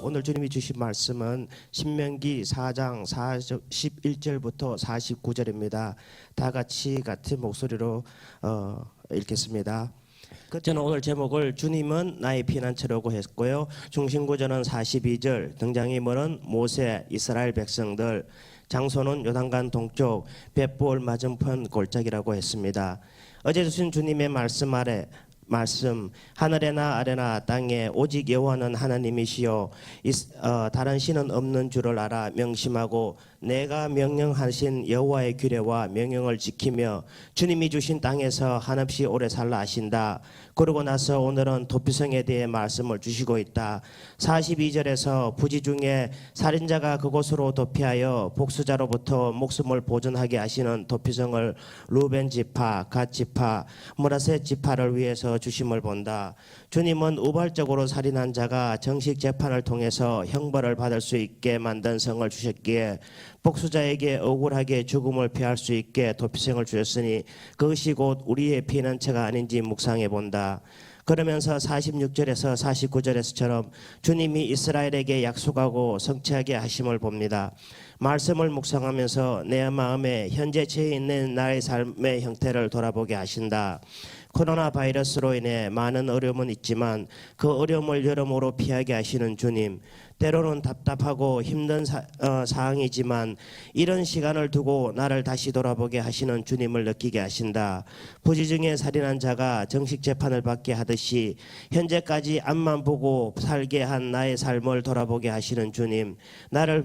오늘 주님이 주신 말씀은 신명기 4장 41절부터 49절입니다. 다 같이 같은 목소리로 읽겠습니다. 저는 오늘 제목을 주님은 나의 피난처라고 했고요. 중심구절은 42절, 등장인물은 모세, 이스라엘 백성들, 장소는 요단강 동쪽 벳볼 맞은편 골짜기라고 했습니다. 어제 주신 주님의 말씀 하늘에나 아래나 땅에 오직 여호와는 하나님이시요 다른 신은 없는 줄을 알아 명심하고 내가 명령하신 여호와의 규례와 명령을 지키며 주님이 주신 땅에서 한없이 오래 살라 하신다. 그러고 나서 오늘은 도피성에 대해 말씀을 주시고 있다. 42절에서 부지 중에 살인자가 그곳으로 도피하여 복수자로부터 목숨을 보존하게 하시는 도피성을 루벤 지파, 갓 지파, 므라셋 지파를 위해서 주심을 본다. 주님은 우발적으로 살인한 자가 정식 재판을 통해서 형벌을 받을 수 있게 만든 성을 주셨기에 복수자에게 억울하게 죽음을 피할 수 있게 도피성을 주셨으니 그것이 곧 우리의 피난처가 아닌지 묵상해 본다. 그러면서 46절에서 49절에서처럼 주님이 이스라엘에게 약속하고 성취하게 하심을 봅니다. 말씀을 묵상하면서 내 마음에 현재 처해 있는 나의 삶의 형태를 돌아보게 하신다. 코로나 바이러스로 인해 많은 어려움은 있지만 그 어려움을 여러모로 피하게 하시는 주님, 때로는 답답하고 힘든 상황이지만 이런 시간을 두고 나를 다시 돌아보게 하시는 주님을 느끼게 하신다. 부지 중에 살인한 자가 정식 재판을 받게 하듯이 현재까지 앞만 보고 살게 한 나의 삶을 돌아보게 하시는 주님, 나를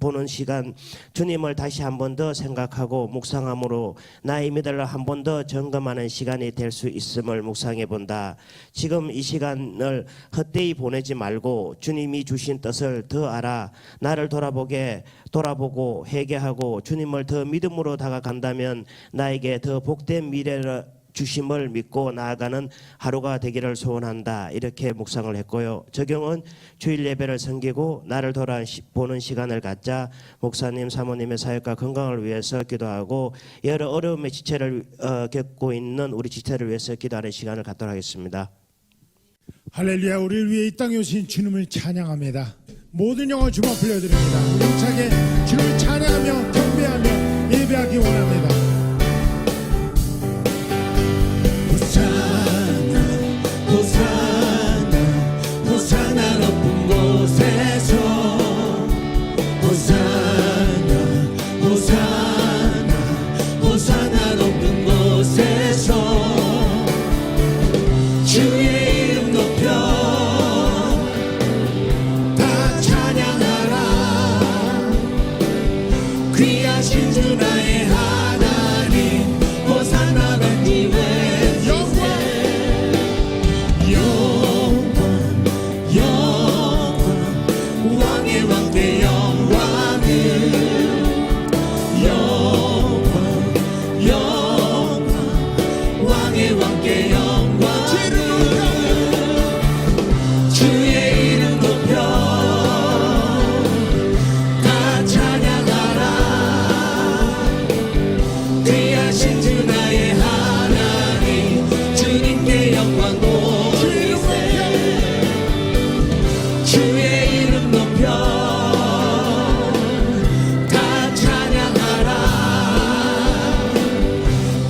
보는 시간, 주님을 다시 한 번 더 생각하고 묵상함으로 나의 믿음을 한 번 더 점검하는 시간이 될 수 있음을 묵상해 본다. 지금 이 시간을 헛되이 보내지 말고 주님이 주신 뜻을 더 알아 나를 돌아보고 회개하고 주님을 더 믿음으로 다가간다면 나에게 더 복된 미래를 주심을 믿고 나아가는 하루가 되기를 소원한다. 이렇게 묵상을 했고요. 적용은 주일 예배를 섬기고 나를 돌아보는 시간을 갖자 목사님, 사모님의 사역과 건강을 위해서 기도하고 여러 어려움의 지체를 겪고 있는 우리 지체를 위해서 기도하는 시간을 갖도록 하겠습니다. 할렐루야. 우리를 위해 이 땅에 오신 주님을 찬양합니다. 모든 영혼 주먹 불려드립니다. 힘차게 주님을 찬양하며 경배하며 예배하기 원합니다. 호산나 호산나 높은 곳에서 호산나 높은 곳에서 주의 이름 높여 다 찬양하라. 귀하신 주 나의 하나님 호산나 밴디웨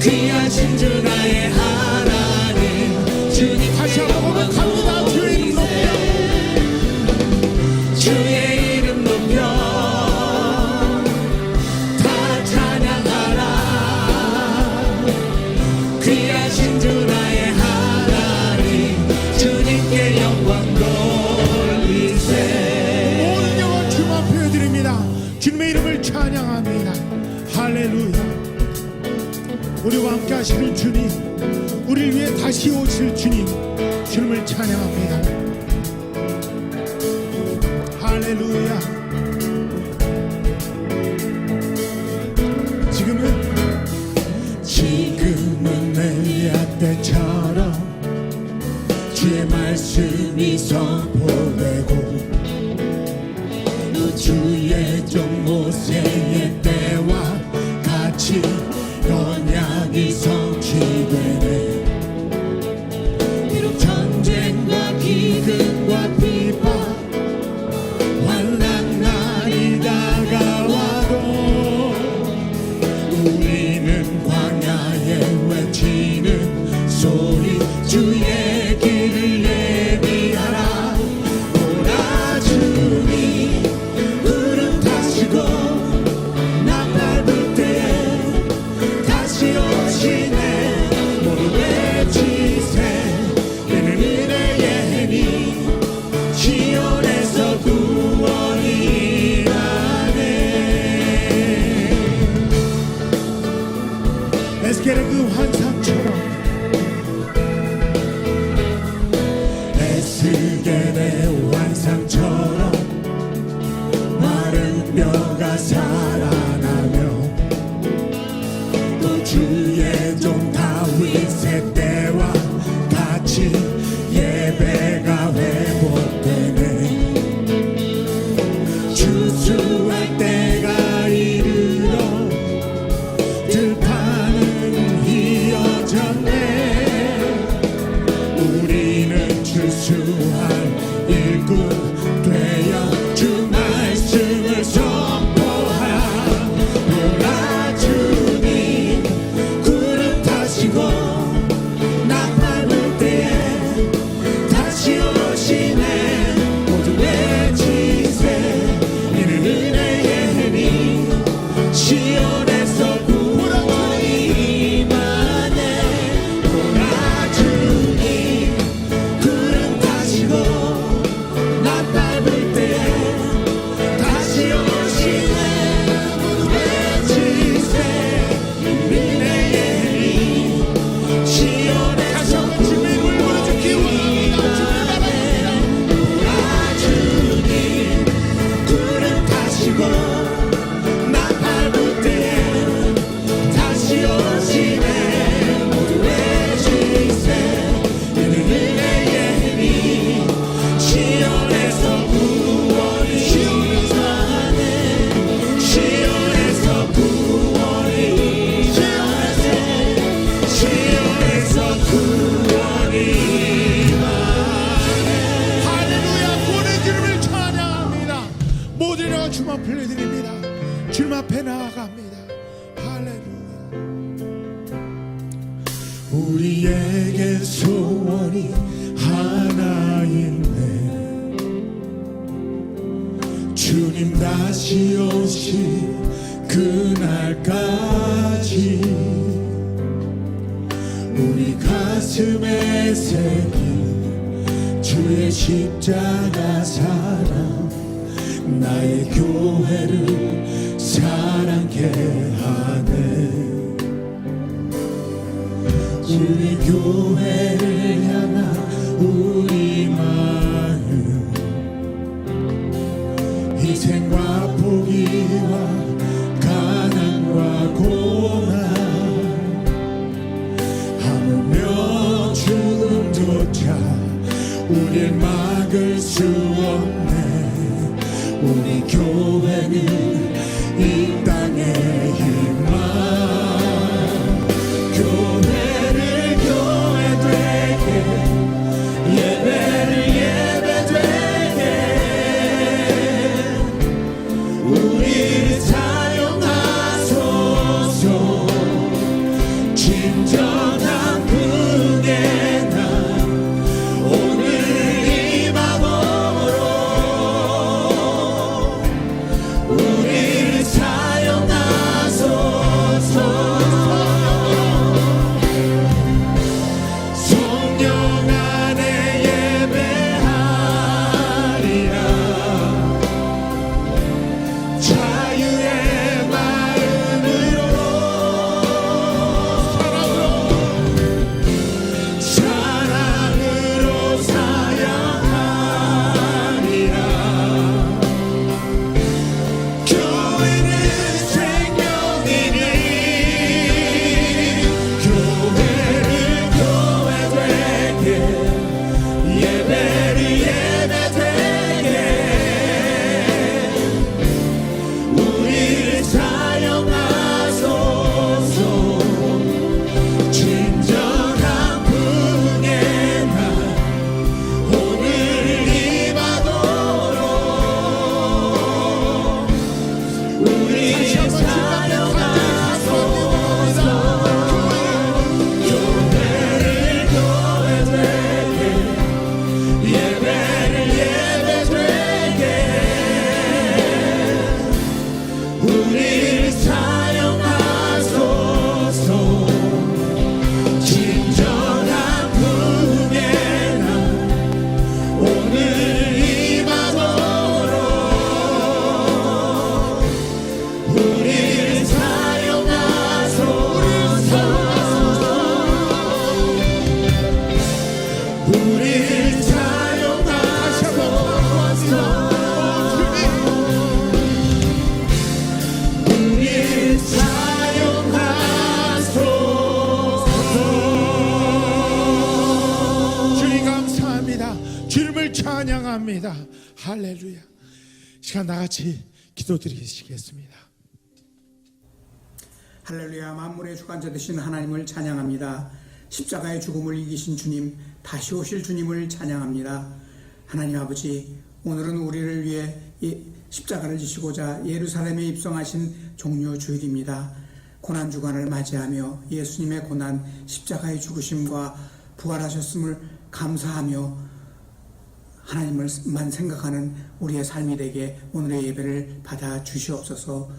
귀하신 주 나의 하나님 주님 다시 한번 고백합니다. 주의 이름 높여 주의 이름 높여 다 찬양하라. 귀하신 주 나의 하나님 주님께 영광 돌리세. 모든 영혼 주님 앞에 드립니다. 주님의 이름을 찬양합니다. 할렐루야. 우리와 함께 하시는 주님, 우리를 위해 다시 오실 주님, 주님을 찬양합니다. 할렐루야. 지금은 엘리야 때처럼 주의 말씀이 선포되고 주의 종 모세의 때와 같이 언약이 성취되네. 비록 전쟁과 기근과 비방 에스겔의 그 환상처럼 에스겔의 환상처럼 마른 뼈가 살아나며 또 주의 종 다윗의 때와 같이 예배가 회복되네. 추수할 때가 이르러 들판은 휘어졌네. 우리는 추수할 일꾼 되어 주 말씀을 선포하노라. 주님 구름 타시고 나팔 불 때에 다시 오시네. 모두 외치세 이는 은혜의 해니 시온에서 구원이 임하네. 오라 주님 구름 타시고 나팔 불 때에 다시 오시네. 모두 외치세 이는 은혜의 해니 시온에서 구원이 임하네. 오라 주님 구름 타시고 나팔 불 때에 다시 오시네. 모두 외치세 이는 은혜의 힘이 시온에서 구원이 임하네. 시온에서 구원이 임하네. 시온에서 구원이 임하네. 할렐루야. 구원의 주님을 찬양합니다. 모든 영광 주만 빌려드립니다. 주님 앞에 나아갑니다. 할렐루야. 우리에게 소원이 하나 있네. 주님 다시 오실 그날까지 우리 가슴에 새긴 주의 십자가 사랑 나의 교회를 사랑케 하네. 우리 교회를 향한 우리 마음 희생과 포기와 가난과 고난 하물며 죽음조차 우릴 막을 수 없네. 우리 교회는 이 땅의 희망. 교회를 교회 되게 예배를 예배 되게 우리를 사용하소서. 진정한 긍휼의 날 오늘 임함으로 우리를 사용하소서. 성령 안에 예배하리라. 자유의 마음으로 찬양합니다. 할렐루야. 시간 나같이 기도드리시겠습니다. 할렐루야. 만물의 주관자 되신 하나님을 찬양합니다. 십자가의 죽음을 이기신 주님, 다시 오실 주님을 찬양합니다. 하나님 아버지, 오늘은 우리를 위해 십자가를 지시고자 예루살렘에 입성하신 종료 주일입니다. 고난주간을 맞이하며 예수님의 고난, 십자가의 죽으심과 부활하셨음을 감사하며 하나님을만 생각하는 우리의 삶이 되게 오늘의 예배를 받아 주시옵소서.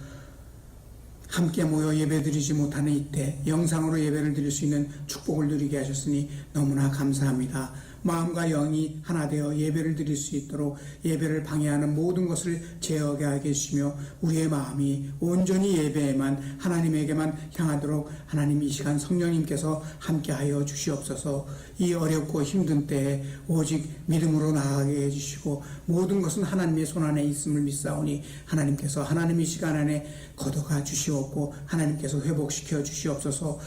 함께 모여 예배드리지 못하는 이때 영상으로 예배를 드릴 수 있는 축복을 누리게 하셨으니 너무나 감사합니다. 마음과 영이 하나 되어 예배를 드릴 수 있도록 예배를 방해하는 모든 것을 제어하게 하게 해주시며 우리의 마음이 온전히 예배에만 하나님에게만 향하도록 하나님 이 시간 성령님께서 함께하여 주시옵소서. 이 어렵고 힘든 때에 오직 믿음으로 나아가게 해주시고 모든 것은 하나님의 손안에 있음을 믿사오니 하나님께서 하나님 이 시간 안에 걷어가 주시옵고 하나님께서 회복시켜 주시옵소서.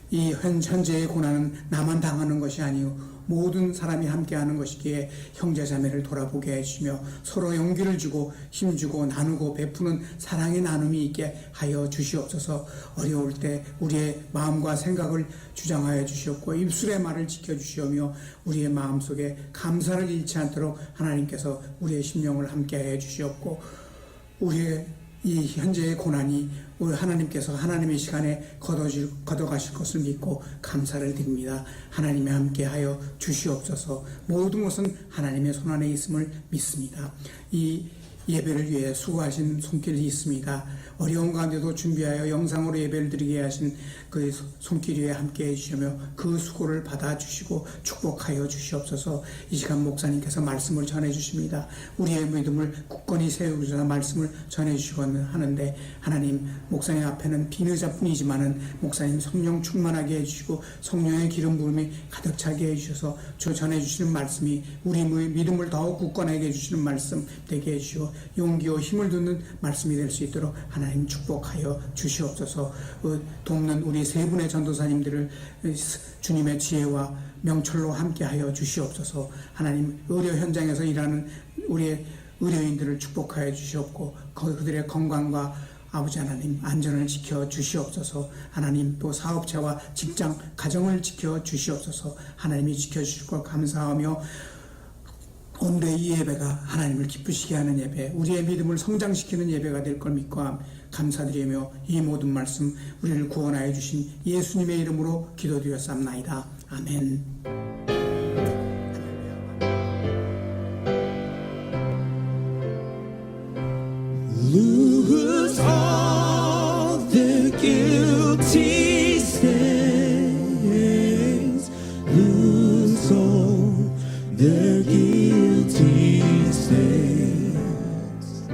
이 현재의 고난은 나만 당하는 것이 아니요 모든 사람이 함께하는 것이기에 형제자매를 돌아보게 해주시며 서로 용기를 주고 힘주고 나누고 베푸는 사랑의 나눔이 있게 하여 주시옵소서. 어려울 때 우리의 마음과 생각을 주장하여 주시옵고 입술의 말을 지켜주시오며 우리의 마음속에 감사를 잃지 않도록 하나님께서 우리의 심령을 함께하여 주시옵고 우리의 이 현재의 고난이 우리 하나님께서 하나님의 시간에 걷어가실 것을 믿고 감사를 드립니다. 하나님이 함께하여 주시옵소서. 모든 것은 하나님의 손안에 있음을 믿습니다. 이 예배를 위해 수고하신 손길이 있습니다. 어려운 가운데도 준비하여 영상으로 예배를 드리게 하신 그 손길 위에 함께해 주시며 그 수고를 받아주시고 축복하여 주시옵소서. 이 시간 목사님께서 말씀을 전해 주십니다. 우리의 믿음을 굳건히 세우고자 말씀을 전해 주시고 하는데 하나님 목사님 앞에는 비느자뿐이지만은 목사님 성령 충만하게 해주시고 성령의 기름 부음이 가득 차게 해주셔서 저 전해 주시는 말씀이 우리 믿음을 더욱 굳건하게 해주시는 말씀 되게 해주시고 용기와 힘을 두는 말씀이 될 수 있도록 하나님 축복하여 주시옵소서. 돕는 우리 세 분의 전도사님들을 주님의 지혜와 명철로 함께하여 주시옵소서. 하나님 의료 현장에서 일하는 우리의 의료인들을 축복하여 주시옵고 그들의 건강과 아버지 하나님 안전을 지켜 주시옵소서. 하나님 또 사업체와 직장 가정을 지켜 주시옵소서. 하나님이 지켜주실 것 감사하며 오늘의 이 예배가 하나님을 기쁘시게 하는 예배, 우리의 믿음을 성장시키는 예배가 될 걸 믿고 감사드리며 이 모든 말씀 우리를 구원하여 주신 예수님의 이름으로 기도드렸사옵나이다. 아멘. Lose all the guilty stains, lose all the guilty stains,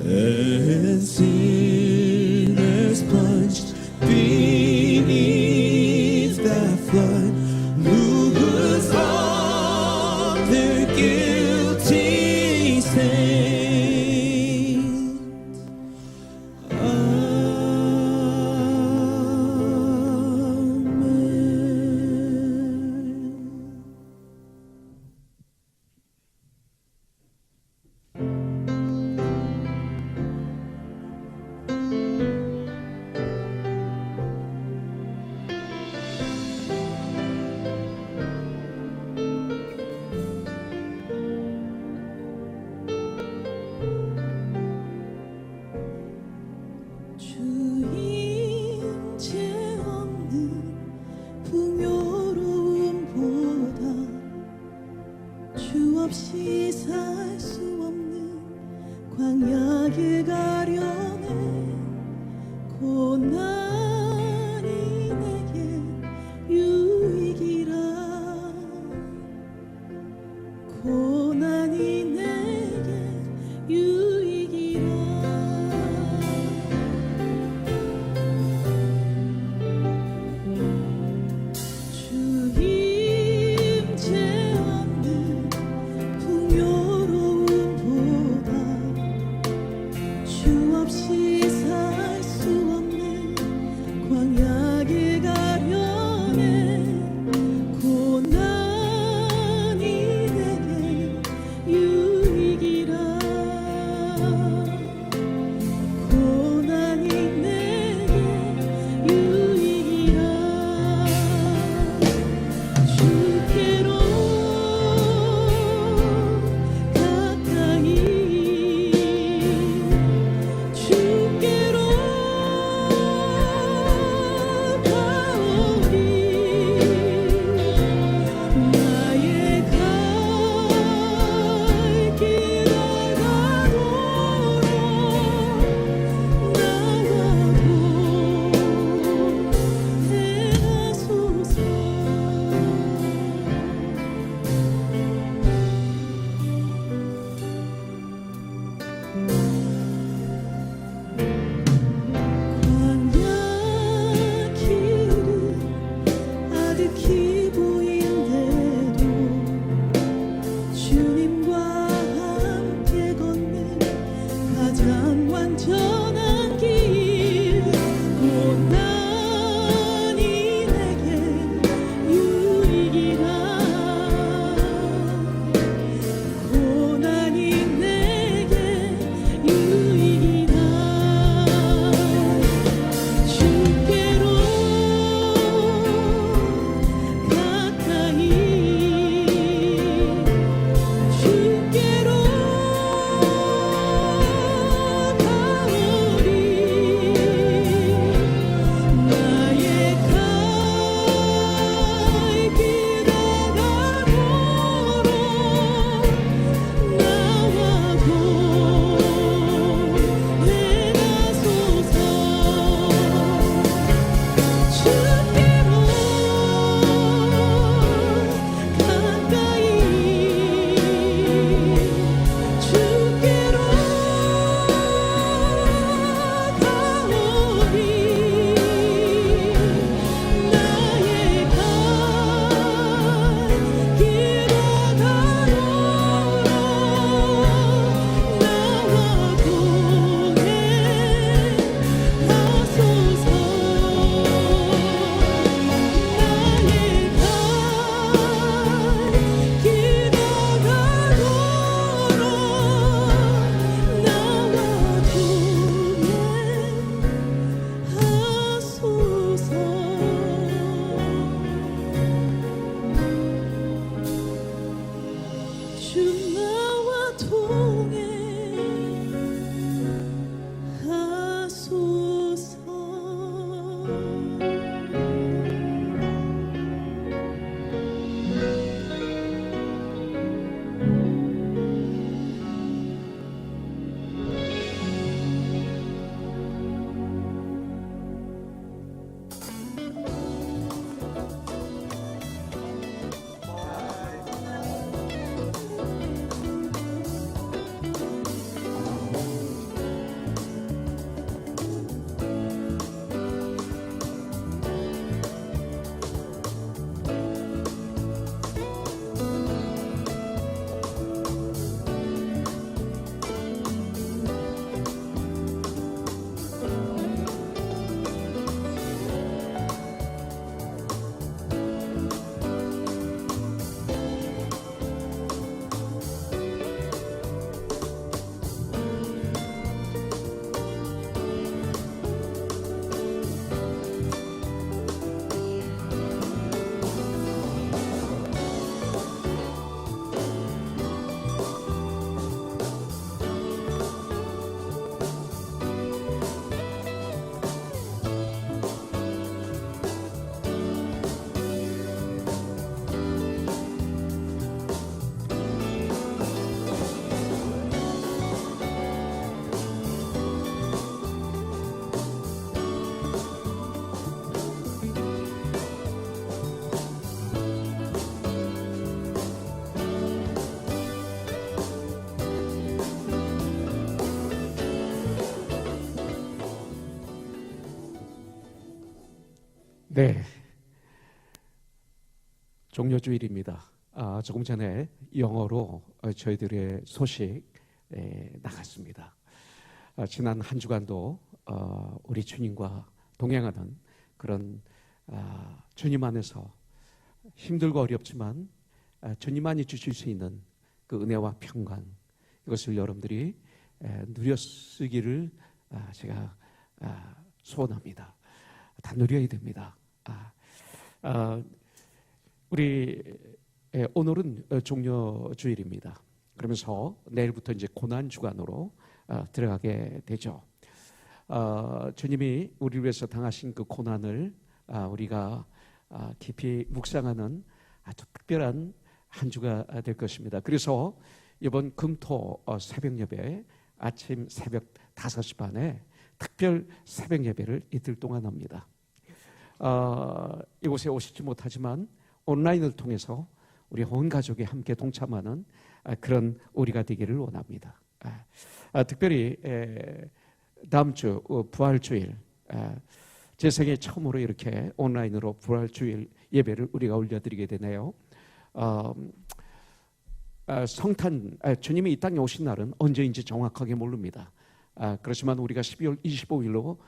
and sinners plunged beneath that flood. Lose all the guilty stains. 없이 살 수 없는 광야에 가려네. 고난이 내게 유익이라. 고난이 내게 유익이라. 네, 종료주일입니다. 조금 전에 영어로 저희들의 소식 나갔습니다. 지난 한 주간도 우리 주님과 동행하는 그런 주님 안에서 힘들고 어렵지만 주님만이 주실 수 있는 그 은혜와 평강, 이것을 여러분들이 누렸으기를 제가 소원합니다. 다 누려야 됩니다. 우리 오늘은 종료주일입니다. 그러면서 내일부터 이제 고난 주간으로 들어가게 되죠. 주님이 우리를 위해서 당하신 그 고난을 우리가 깊이 묵상하는 아주 특별한 한 주가 될 것입니다. 그래서 이번 금토 새벽 예배, 아침 새벽 5시 반에 특별 새벽 예배를 이틀 동안 합니다. 이곳에 오시지 못하지만 온라인을 통해서 우리 온 가족이 함께 동참하는 그런 우리가 되기를 원합니다. 특별히 다음 주 부활주일, 제 생애 처음으로 이렇게 온라인으로 부활주일 예배를 우리가 올려드리게 되네요. 성탄, 주님이 이 땅에 오신 날은 언제인지 정확하게 모릅니다. 그렇지만 우리가 12월 25일로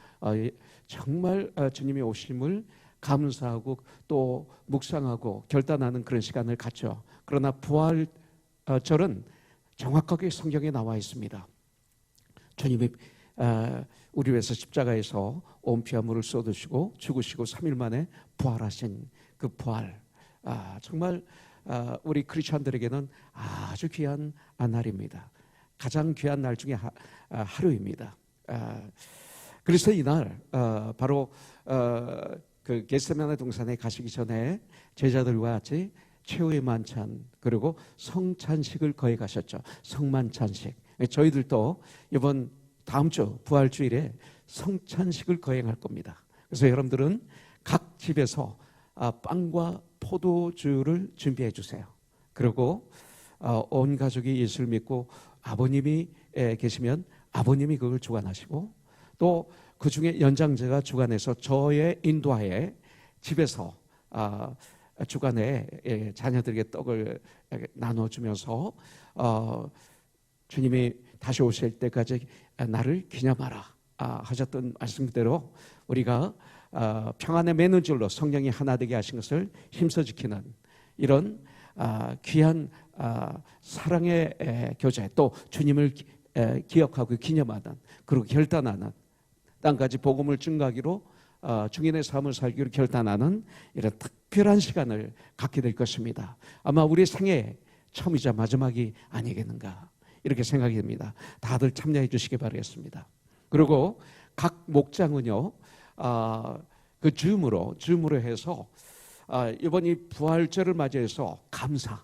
정말 주님이 오심을 감사하고 또 묵상하고 결단하는 그런 시간을 갖죠. 그러나 부활절은 정확하게 성경에 나와 있습니다. 주님이 우리 위해서 십자가에서 온 피와 물을 쏟으시고 죽으시고 3일 만에 부활하신 그 부활, 정말 우리 크리스천들에게는 아주 귀한 날입니다. 가장 귀한 날 중에 하루입니다. 그래서 이날 바로 그 겟세마네 동산에 가시기 전에 제자들과 같이 최후의 만찬 그리고 성찬식을 거해 가셨죠. 성만찬식. 저희들도 이번 다음 주 부활주일에 성찬식을 거행할 겁니다. 그래서 여러분들은 각 집에서 빵과 포도주를 준비해 주세요. 그리고 온 가족이 예수를 믿고 아버님이 계시면 아버님이 그걸 주관하시고 또 그 중에 연장자가 주관해서 저의 인도하에 집에서 주간에 자녀들에게 떡을 나눠주면서 주님이 다시 오실 때까지 나를 기념하라 하셨던 말씀 그대로 우리가 평안의 매너줄로 성령이 하나 되게 하신 것을 힘써 지키는 이런 귀한 사랑의 교제, 또 주님을 기억하고 기념하는 그리고 결단하는 땅까지 복음을 증거하기로 증인의 삶을 살기로 결단하는 이런 특별한 시간을 갖게 될 것입니다. 아마 우리 생애 처음이자 마지막이 아니겠는가 이렇게 생각이 됩니다. 다들 참여해 주시기 바라겠습니다. 그리고 각 목장은요 그 줌으로 해서 이번 이 부활절을 맞이해서 감사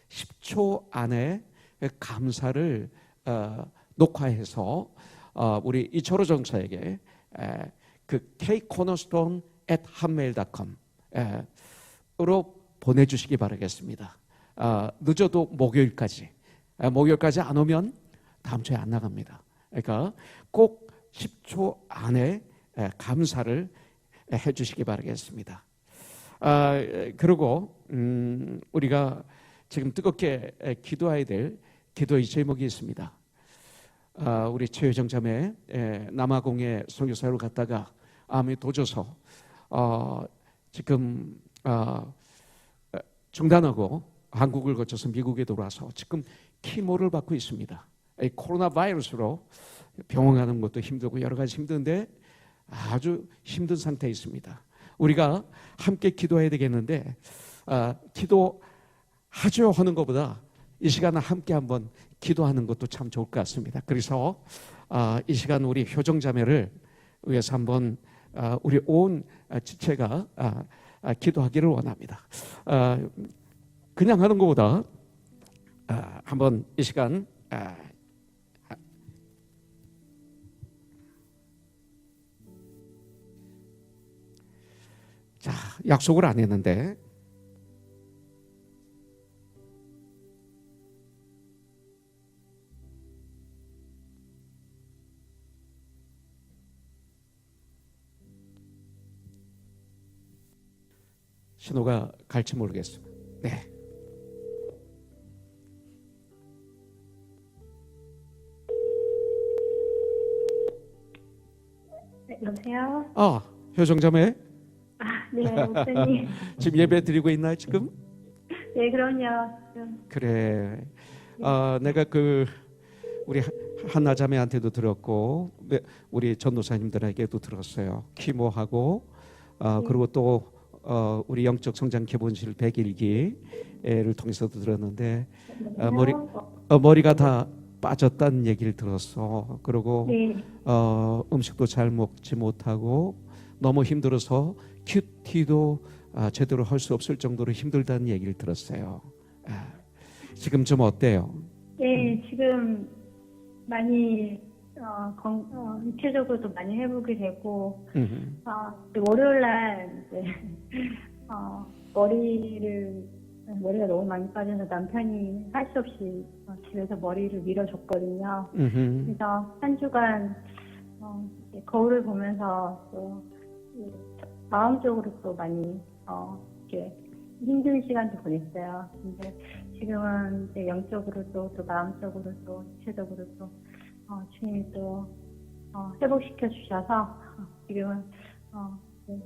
10초 안에 감사를 녹화해서 우리 이철호 전사에게 그 kcornerstone@hotmail.com으로 보내주시기 바라겠습니다. 늦어도 목요일까지 안 오면 다음 주에 안 나갑니다. 그러니까 꼭 10초 안에 감사를 해주시기 바라겠습니다. 그리고 우리가 지금 뜨겁게 기도해야 될 기도의 제목이 있습니다. 우리 최효정 자매 남아공에 선교사로 갔다가 암이 도져서 지금 중단하고 한국을 거쳐서 미국에 돌아와서 지금 키모를 받고 있습니다. 코로나 바이러스로 병원 가는 것도 힘들고 여러 가지 힘든데 아주 힘든 상태에 있습니다. 우리가 함께 기도해야 되겠는데 기도하죠 하는 것보다 이 시간에 함께 한번 기도하는 것도 참 좋을 것 같습니다. 그래서 이 시간 우리 효정 자매를 위해서 한번 우리 온 지체가 기도하기를 원합니다. 그냥 하는 것보다 한번 이 시간 자, 약속을 안 했는데 신호가 갈지 모르겠습니다. 네. 여보세요? 효정자매 네, 목사님. 지금 예배 드리고 있나요 지금? 네, 그럼요. 그래. 내가 우리 한나자매한테도 들었고 우리 전도사님들에게도 들었어요. 키모하고 그리고 또 우리 영적 성장 기본실 100일기를 통해서도 들었는데 머리가 다 빠졌다는 얘기를 들었어. 그리고 네. 음식도 잘 먹지 못하고 너무 힘들어서 큐티도 제대로 할 수 없을 정도로 힘들다는 얘기를 들었어요. 지금 좀 어때요? 네, 지금 많이 육체적으로도 많이 회복이 되고 월요일 날 이제 머리가 너무 많이 빠져서 남편이 할 수 없이 집에서 머리를 밀어줬거든요. 그래서 한 주간 이제 거울을 보면서 또 마음적으로 또 많이 이렇게 힘든 시간도 보냈어요. 근데 지금은 이제 영적으로도 또 마음적으로도 육체적으로도 주님이 또 회복시켜 주셔서 지금은 네,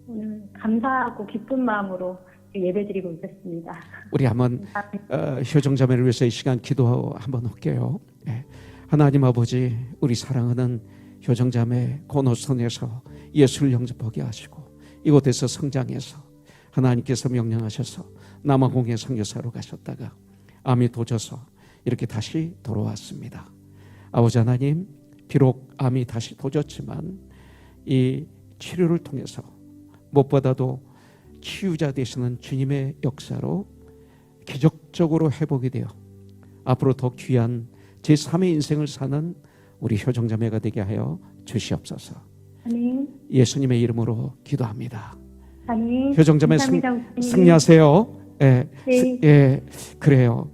오늘 감사하고 기쁜 마음으로 예배드리고 있었습니다. 우리 한번 효정자매를 위해서 이 시간 기도 한번 할게요. 네. 하나님 아버지, 우리 사랑하는 효정자매 고노선에서 예수를 영접하게 하시고 이곳에서 성장해서 하나님께서 명령하셔서 남아공의 선교사로 가셨다가 암이 도져서 이렇게 다시 돌아왔습니다. 아버지 하나님, 비록 암이 다시 도졌지만 이 치료를 통해서 무엇보다도 치유자 되시는 주님의 역사로 기적적으로 회복이 되어 앞으로 더 귀한 제3의 인생을 사는 우리 효정자매가 되게 하여 주시옵소서. 아멘. 예수님의 이름으로 기도합니다. 아멘. 효정자매 감사합니다. 승리하세요. 예, 네. 예, 그래요.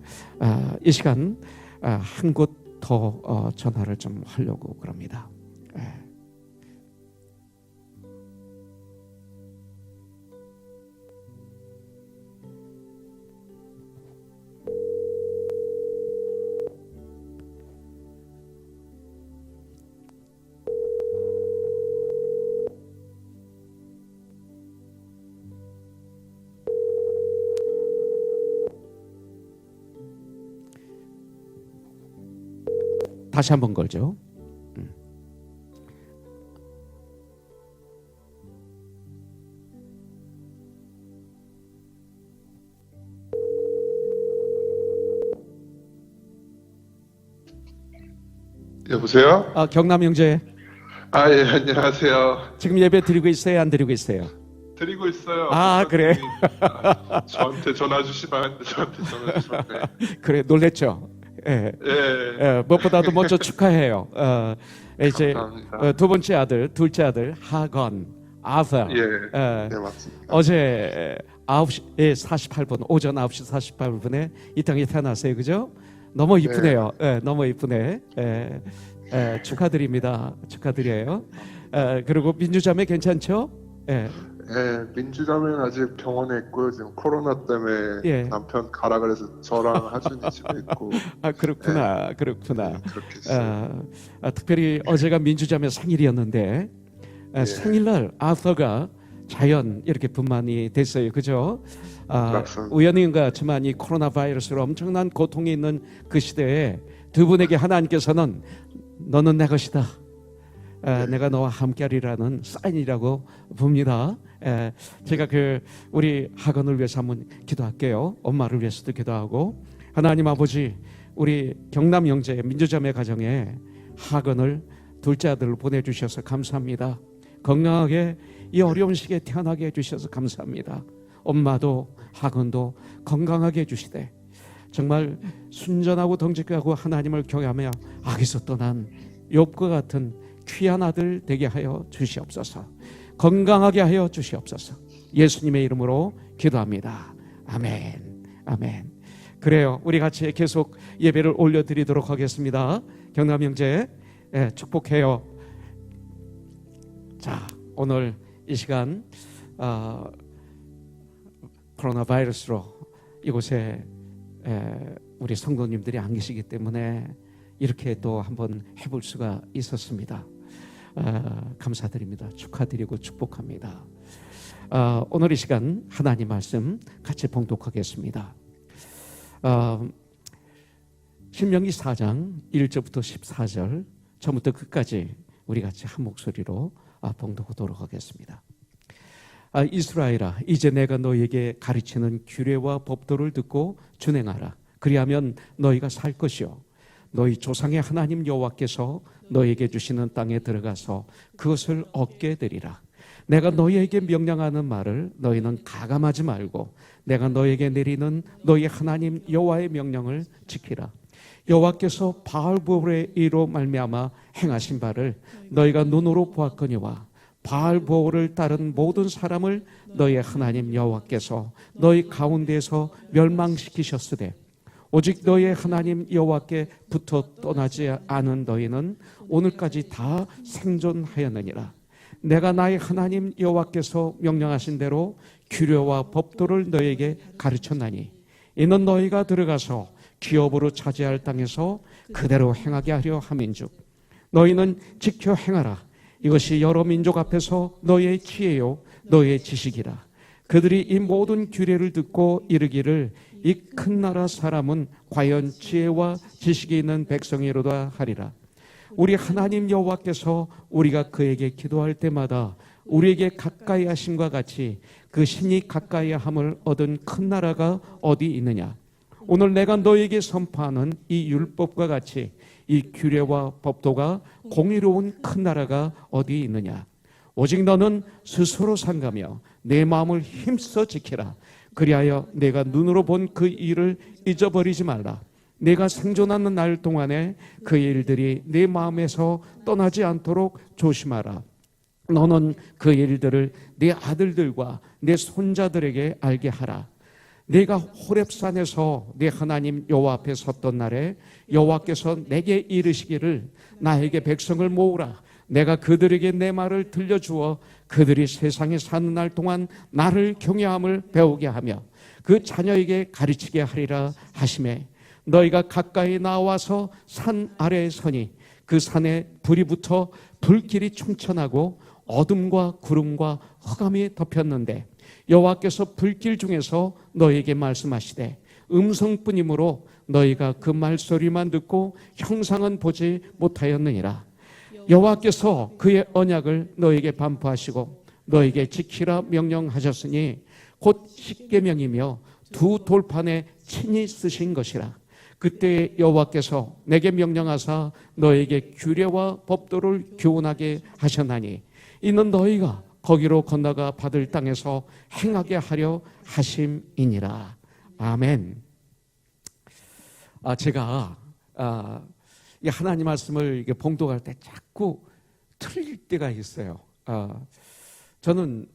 이 시간 한 곳 더 전화를 좀 하려고 그럽니다. 예. 다시 한번 걸죠. 여보세요? 경남 형제, 예, 안녕하세요. 지금 예배 드리고 있어요? 안 드리고 있어요? 드리고 있어요. 그래. 저한테 전화 주시면 안 돼. 저한테 전화 주시면 안 돼. 그래, 놀랬죠. 예. 예. 무엇보다도 먼저 축하해요. 이제 감사합니다. 두 번째 아들, 둘째 아들 하건 아서. 예. 네, 맞습니다. 어제 9시 48분, 오전 9시 48분에 이 땅에 태어났어요. 그죠? 너무 이쁘네요. 너무 이쁘네. 축하드립니다. 축하드려요. 그리고 민주자매 괜찮죠? 민주자매는 아직 병원에 있고요. 지금 코로나 때문에 남편 가라 그래서 저랑 하준이 집에 있고. 그렇구나. 그렇구나. 그렇게 했어요. 특별히 어제가 민주자매 생일이었는데 생일날 아서가 자연 이렇게 분만이 됐어요. 그죠? 맞습니다. 우연인 것 같지만 이 코로나 바이러스로 엄청난 고통이 있는 그 시대에 두 분에게 하나님께서는 너는 내 것이다. 내가 너와 함께하리라는 사인이라고 봅니다. 제가 우리 학원을 위해서 한번 기도할게요. 엄마를 위해서도 기도하고 하나님 아버지, 우리 경남 영재 민주자매 가정에 학원을 둘째 아들을 보내주셔서 감사합니다. 건강하게 이 어려운 시기에 태어나게 해주셔서 감사합니다. 엄마도 학원도 건강하게 해주시되 정말 순전하고 정직하고 하나님을 경외하며 악에서 떠난 욥과 같은 귀한 아들 되게 하여 주시옵소서. 건강하게 하여 주시옵소서. 예수님의 이름으로 기도합니다. 아멘. 아멘. 그래요. 우리 같이 계속 예배를 올려드리도록 하겠습니다. 경남 형제 축복해요. 자, 오늘 이 시간 코로나 바이러스로 이곳에 우리 성도님들이 안 계시기 때문에 이렇게 또 한번 해볼 수가 있었습니다. 감사드립니다. 축하드리고 축복합니다. 오늘 이 시간 하나님 말씀 같이 봉독하겠습니다. 신명기 4장 1절부터 14절 처음부터 끝까지 우리 같이 한 목소리로 봉독하도록 하겠습니다. 이스라엘아, 이제 내가 너희에게 가르치는 규례와 법도를 듣고 준행하라. 그리하면 너희가 살 것이요 너희 조상의 하나님 여호와께서 너희에게 주시는 땅에 들어가서 그것을 얻게 되리라. 내가 너희에게 명령하는 말을 너희는 가감하지 말고 내가 너희에게 내리는 너희 하나님 여호와의 명령을 지키라. 여호와께서 바알보올의 이로 말미암아 행하신 바를 너희가 눈으로 보았거니와 바알보올을 따른 모든 사람을 너희의 하나님 여호와께서 너희 가운데에서 멸망시키셨으되 오직 너희의 하나님 여호와께 붙어 떠나지 않은 너희는 오늘까지 다 생존하였느니라. 내가 나의 하나님 여호와께서 명령하신 대로 규례와 법도를 너희에게 가르쳤나니 이는 너희가 들어가서 기업으로 차지할 땅에서 그대로 행하게 하려 함인즉 너희는 지켜 행하라. 이것이 여러 민족 앞에서 너희의 지혜요 너희의 지식이라. 그들이 이 모든 규례를 듣고 이르기를 이 큰 나라 사람은 과연 지혜와 지식이 있는 백성이로다 하리라. 우리 하나님 여호와께서 우리가 그에게 기도할 때마다 우리에게 가까이 하심과 같이 그 신이 가까이 함을 얻은 큰 나라가 어디 있느냐. 오늘 내가 너에게 선포하는 이 율법과 같이 이 규례와 법도가 공의로운 큰 나라가 어디 있느냐. 오직 너는 스스로 삼가며 내 마음을 힘써 지키라. 그리하여 내가 눈으로 본 그 일을 잊어버리지 말라. 내가 생존하는 날 동안에 그 일들이 내 마음에서 떠나지 않도록 조심하라. 너는 그 일들을 네 아들들과 내 손자들에게 알게 하라. 내가 호렙산에서 내 하나님 여호와 앞에 섰던 날에 여호와께서 내게 이르시기를 나에게 백성을 모으라. 내가 그들에게 내 말을 들려주어 그들이 세상에 사는 날 동안 나를 경외함을 배우게 하며 그 자녀에게 가르치게 하리라 하시매 너희가 가까이 나와서 산 아래에 서니 그 산에 불이 붙어 불길이 충천하고 어둠과 구름과 흑암이 덮였는데 여호와께서 불길 중에서 너희에게 말씀하시되 음성뿐이므로 너희가 그 말소리만 듣고 형상은 보지 못하였느니라. 여호와께서 그의 언약을 너희에게 반포하시고 너희에게 지키라 명령하셨으니 곧 십계명이며 두 돌판에 친히 쓰신 것이라. 그때 여호와께서 내게 명령하사 너희에게 규례와 법도를 교훈하게 하셨나니 이는 너희가 거기로 건너가 받을 땅에서 행하게 하려 하심이니라. 아멘. 제가 이 하나님 말씀을 이게 봉독할 때 자꾸 틀릴 때가 있어요. 저는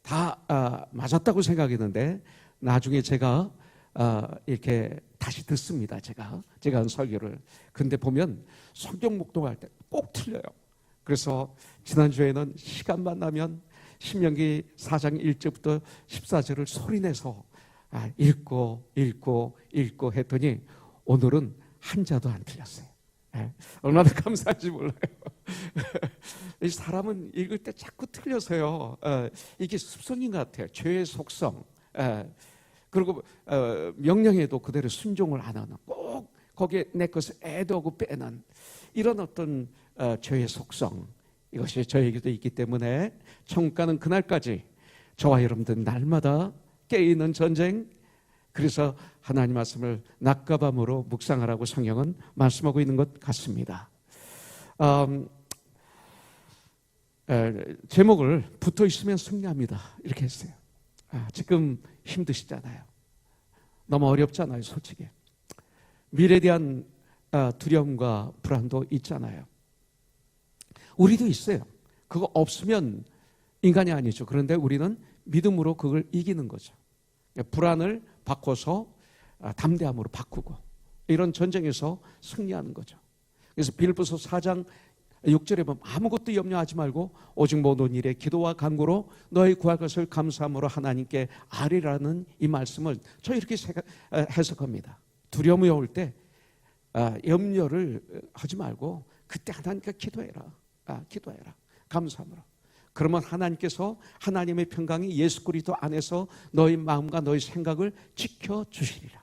다 맞았다고 생각했는데 나중에 제가 이렇게 다시 듣습니다. 제가 한 설교를. 근데 보면 성경 목독할 때 꼭 틀려요. 그래서 지난주에는 시간만 나면 신명기 4장 1절부터 14절을 소리내서 읽고 했더니 오늘은 한자도 안 틀렸어요. 얼마나 감사한지 몰라요. 이 사람은 읽을 때 자꾸 틀려서요. 이게 습성인 것 같아요. 죄의 속성. 그리고 명령에도 그대로 순종을 안 하는, 꼭 거기에 내 것을 애도하고 빼는 이런 어떤 죄의 속성, 이것이 저에게도 있기 때문에 천국 가는 그날까지 저와 여러분들 날마다 깨어있는 전쟁. 그래서 하나님 말씀을 낮과 밤으로 묵상하라고 성경은 말씀하고 있는 것 같습니다. 제목을 붙어 있으면 승리합니다 이렇게 했어요. 지금 힘드시잖아요. 너무 어렵잖아요. 솔직히 미래에 대한 두려움과 불안도 있잖아요. 우리도 있어요. 그거 없으면 인간이 아니죠. 그런데 우리는 믿음으로 그걸 이기는 거죠. 불안을 바꿔서 담대함으로 바꾸고 이런 전쟁에서 승리하는 거죠. 그래서 빌립보서 4장 6절에 보면 아무것도 염려하지 말고 오직 모든 일에 기도와 간구로 너희 구할 것을 감사함으로 하나님께 아뢰라는 이 말씀을 저 이렇게 해석합니다. 두려움이 올 때 염려를 하지 말고 그때 하나님께 기도해라. 기도해라. 감사함으로. 그러면 하나님께서 하나님의 평강이 예수 그리스도 안에서 너희 마음과 너희 생각을 지켜주시리라.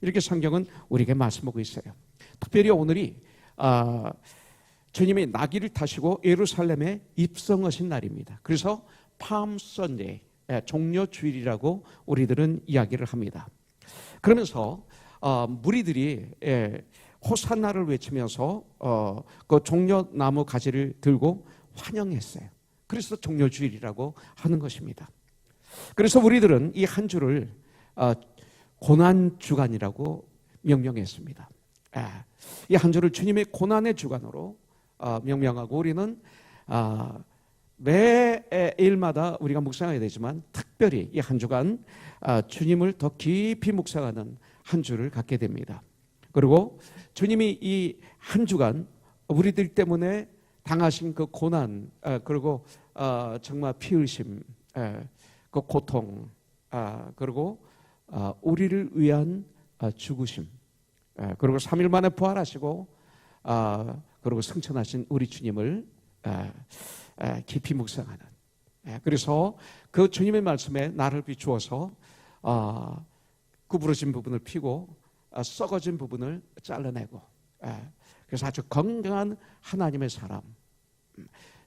이렇게 성경은 우리에게 말씀하고 있어요. 특별히 오늘이 주님이 나귀를 타시고 예루살렘에 입성하신 날입니다. 그래서 팜 선데이, 종려 주일이라고 우리들은 이야기를 합니다. 그러면서 무리들이 호산나를 외치면서 그 종려나무 가지를 들고 환영했어요. 그래서 종려주일이라고 하는 것입니다. 그래서 우리들은 이 한 주를 고난주간이라고 명명했습니다. 이 한 주를 주님의 고난의 주간으로 명명하고 우리는 매일마다 우리가 묵상해야 되지만 특별히 이 한 주간 주님을 더 깊이 묵상하는 한 주를 갖게 됩니다. 그리고 주님이 이 한 주간 우리들 때문에 당하신 그 고난, 그리고 정말 피흘심, 그 고통, 그리고 우리를 위한 죽으심, 그리고 3일 만에 부활하시고 그리고 승천하신 우리 주님을 깊이 묵상하는, 그래서 그 주님의 말씀에 나를 비추어서 구부러진 부분을 피고 썩어진 부분을 잘라내고, 그래서 아주 건강한 하나님의 사람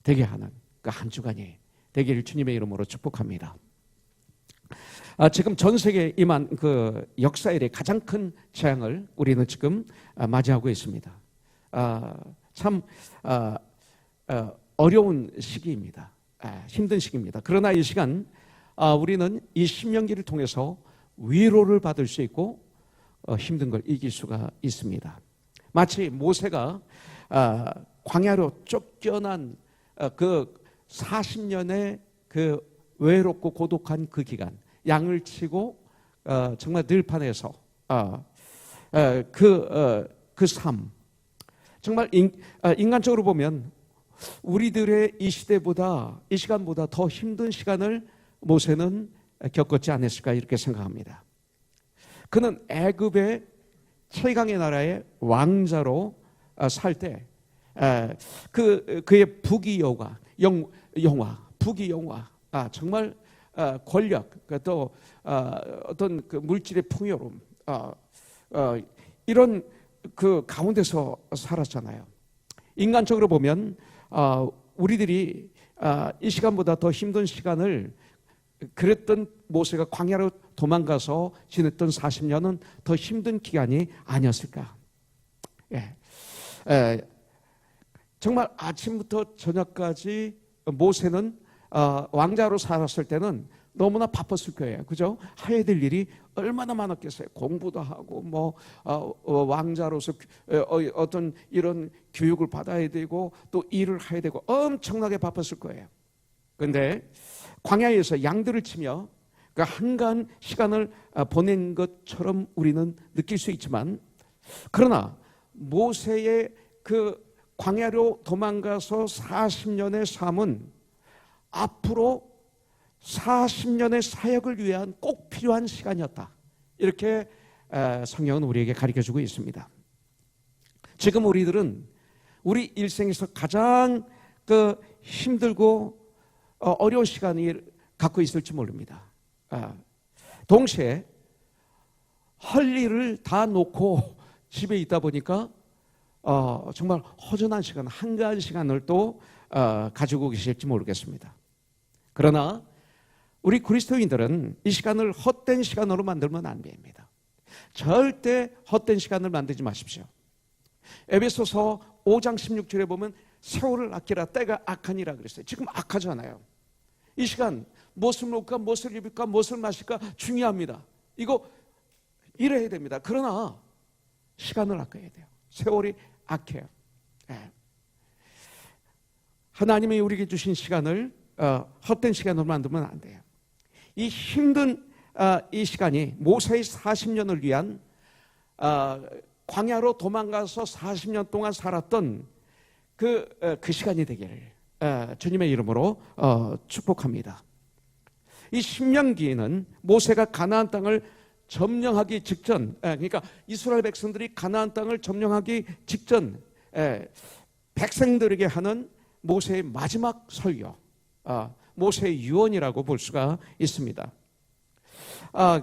되게 하는 그 한 주간이 되기를 주님의 이름으로 축복합니다. 지금 전 세계에 임한 그 역사 이래 가장 큰 재앙을 우리는 지금 맞이하고 있습니다. 참 어려운 시기입니다. 힘든 시기입니다. 그러나 이 시간 우리는 이 신명기를 통해서 위로를 받을 수 있고 힘든 걸 이길 수가 있습니다. 마치 모세가 광야로 쫓겨난 그 40년의 그 외롭고 고독한 그 기간, 양을 치고 정말 들판에서 그 삶, 정말 인간적으로 보면 우리들의 이 시대보다, 이 시간보다 더 힘든 시간을 모세는 겪었지 않았을까 이렇게 생각합니다. 그는 애굽의 최강의 나라의 왕자로 살 때 그의 부귀영화, 부귀영화, 정말 권력, 또 어떤 그 물질의 풍요로움, 이런 그 가운데서 살았잖아요. 인간적으로 보면 우리들이 이 시간보다 더 힘든 시간을 그랬던 모세가 광야로 도망가서 지냈던 40년은 더 힘든 기간이 아니었을까. 정말 아침부터 저녁까지 모세는 왕자로 살았을 때는 너무나 바빴을 거예요. 그죠? 해야 될 일이 얼마나 많았겠어요. 공부도 하고 뭐 왕자로서 어떤 이런 교육을 받아야 되고 또 일을 해야 되고 엄청나게 바빴을 거예요. 그런데 광야에서 양들을 치며 그 한가한 시간을 보낸 것처럼 우리는 느낄 수 있지만, 그러나 모세의 그 광야로 도망가서 40년의 삶은 앞으로 40년의 사역을 위한 꼭 필요한 시간이었다. 이렇게 성경은 우리에게 가르쳐주고 있습니다. 지금 우리들은 우리 일생에서 가장 그 힘들고 어려운 시간을 갖고 있을지 모릅니다. 동시에 할 일을 다 놓고 집에 있다 보니까 정말 허전한 시간, 한가한 시간을 또 가지고 계실지 모르겠습니다. 그러나 우리 그리스도인들은 이 시간을 헛된 시간으로 만들면 안 됩니다. 절대 헛된 시간을 만들지 마십시오. 에베소서 5장 16절에 보면 세월을 아끼라 때가 악하니라 그랬어요. 지금 악하잖아요. 이 시간 무엇을 먹을까, 무엇을 입을까, 무엇을 마실까 중요합니다. 이거 이래야 됩니다. 그러나 시간을 아껴야 돼요. 세월이 악해요. 하나님이 우리에게 주신 시간을 헛된 시간으로 만들면 안 돼요. 이 힘든 이 시간이 모세의 40년을 위한 광야로 도망가서 40년 동안 살았던 그 시간이 되기를 주님의 이름으로 축복합니다. 이 신명기는 모세가 가나안 땅을 점령하기 직전, 그러니까 이스라엘 백성들이 가나안 땅을 점령하기 직전 백성들에게 하는 모세의 마지막 설교, 모세의 유언이라고 볼 수가 있습니다.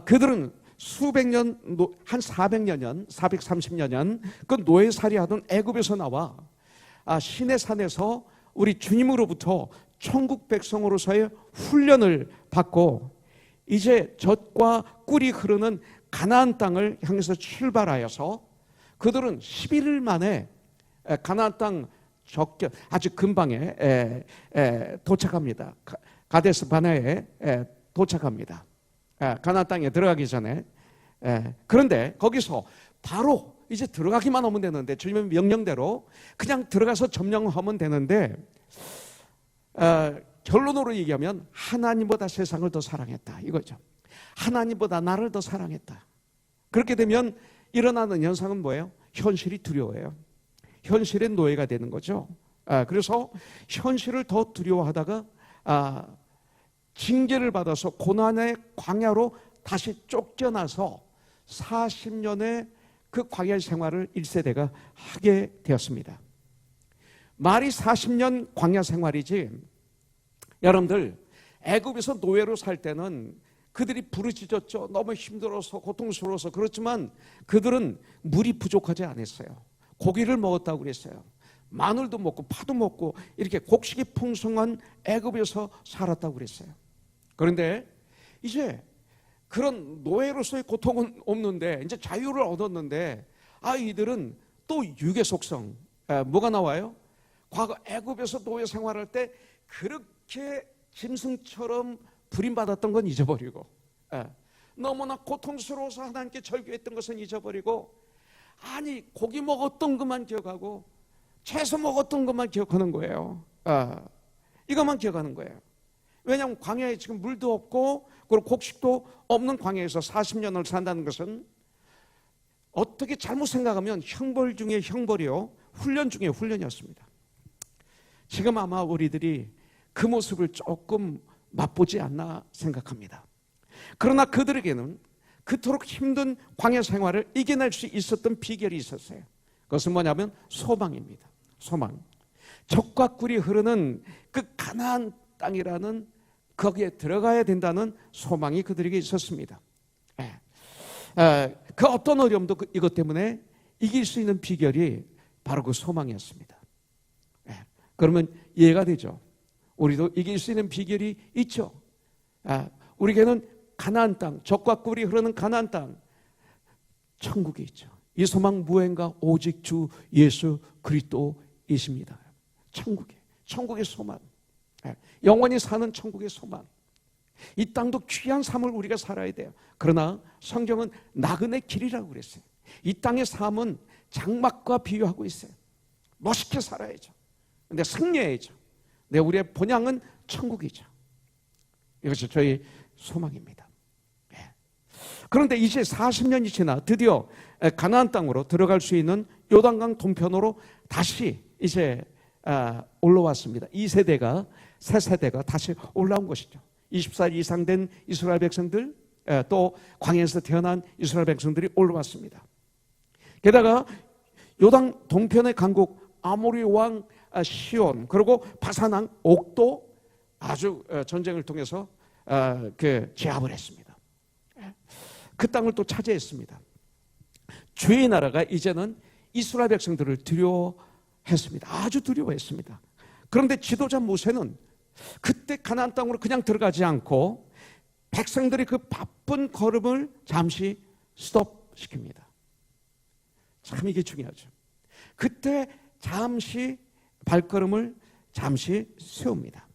그들은 수백 년, 한 400여 년, 430여 년 그 노예살이 하던 애굽에서 나와 시내 산에서 우리 주님으로부터 천국 백성으로서의 훈련을 받고 이제 젖과 꿀이 흐르는 가나안 땅을 향해서 출발하여서 그들은 11일 만에 가나안 땅 아주 근방에 도착합니다. 가데스 바네에 도착합니다. 가나안 땅에 들어가기 전에. 그런데 거기서 바로 이제 들어가기만 하면 되는데, 주님의 명령대로 그냥 들어가서 점령하면 되는데, 결론으로 얘기하면 하나님보다 세상을 더 사랑했다 이거죠. 하나님보다 나를 더 사랑했다. 그렇게 되면 일어나는 현상은 뭐예요? 현실이 두려워해요. 현실의 노예가 되는 거죠. 그래서 현실을 더 두려워하다가 징계를 받아서 고난의 광야로 다시 쫓겨나서 40년의 그 광야 생활을 1세대가 하게 되었습니다. 말이 40년 광야 생활이지, 여러분들 애굽에서 노예로 살 때는 그들이 부르짖었죠. 너무 힘들어서 고통스러워서. 그렇지만 그들은 물이 부족하지 않았어요. 고기를 먹었다고 그랬어요. 마늘도 먹고 파도 먹고 이렇게 곡식이 풍성한 애굽에서 살았다고 그랬어요. 그런데 이제 그런 노예로서의 고통은 없는데 이제 자유를 얻었는데 이들은 또 육의 속성, 뭐가 나와요? 과거 애굽에서 노예 생활할 때 그렇게 짐승처럼 부림받았던 건 잊어버리고, 너무나 고통스러워서 하나님께 절규했던 것은 잊어버리고, 아니 고기 먹었던 것만 기억하고 채소 먹었던 것만 기억하는 거예요. 이것만 기억하는 거예요. 왜냐하면 광야에 지금 물도 없고 그리고 곡식도 없는 광야에서 40년을 산다는 것은 어떻게 잘못 생각하면 형벌 중에 형벌이요, 훈련 중에 훈련이었습니다. 지금 아마 우리들이 그 모습을 조금 맛보지 않나 생각합니다. 그러나 그들에게는 그토록 힘든 광야 생활을 이겨낼 수 있었던 비결이 있었어요. 그것은 뭐냐면 소망입니다. 소망. 젖과 꿀이 흐르는 그 가나안 땅이라는, 거기에 들어가야 된다는 소망이 그들에게 있었습니다. 그 어떤 어려움도 이것 때문에 이길 수 있는 비결이 바로 그 소망이었습니다. 그러면 이해가 되죠. 우리도 이길 수 있는 비결이 있죠. 우리에게는 가나안 땅, 젖과 꿀이 흐르는 가나안 땅, 천국이 있죠. 이 소망 무엇인가? 오직 주 예수 그리스도이십니다. 천국의 소망, 영원히 사는 천국의 소망. 이 땅도 귀한 삶을 우리가 살아야 돼요. 그러나 성경은 나그네 길이라고 그랬어요. 이 땅의 삶은 장막과 비유하고 있어요. 멋있게 살아야죠. 근데 승리해야죠. 근데 우리의 본향은 천국이죠. 이것이 저희 소망입니다. 그런데 이제 40년이 지나 드디어 가나안 땅으로 들어갈 수 있는 요단강 동편으로 다시 이제 올라왔습니다. 2세대가, 3세대가 다시 올라온 것이죠. 20살 이상 된 이스라엘 백성들, 또 광야에서 태어난 이스라엘 백성들이 올라왔습니다. 게다가 요단 동편의 강국 아모리 왕 시온, 그리고 바산 왕 옥도 아주 전쟁을 통해서 제압을 했습니다. 그 땅을 또 차지했습니다. 주의 나라가 이제는 이스라엘 백성들을 두려워했습니다. 아주 두려워했습니다. 그런데 지도자 모세는 그때 가나안 땅으로 그냥 들어가지 않고 백성들이 그 바쁜 걸음을 잠시 스톱시킵니다. 참 이게 중요하죠. 그때 잠시 발걸음을 잠시 세웁니다.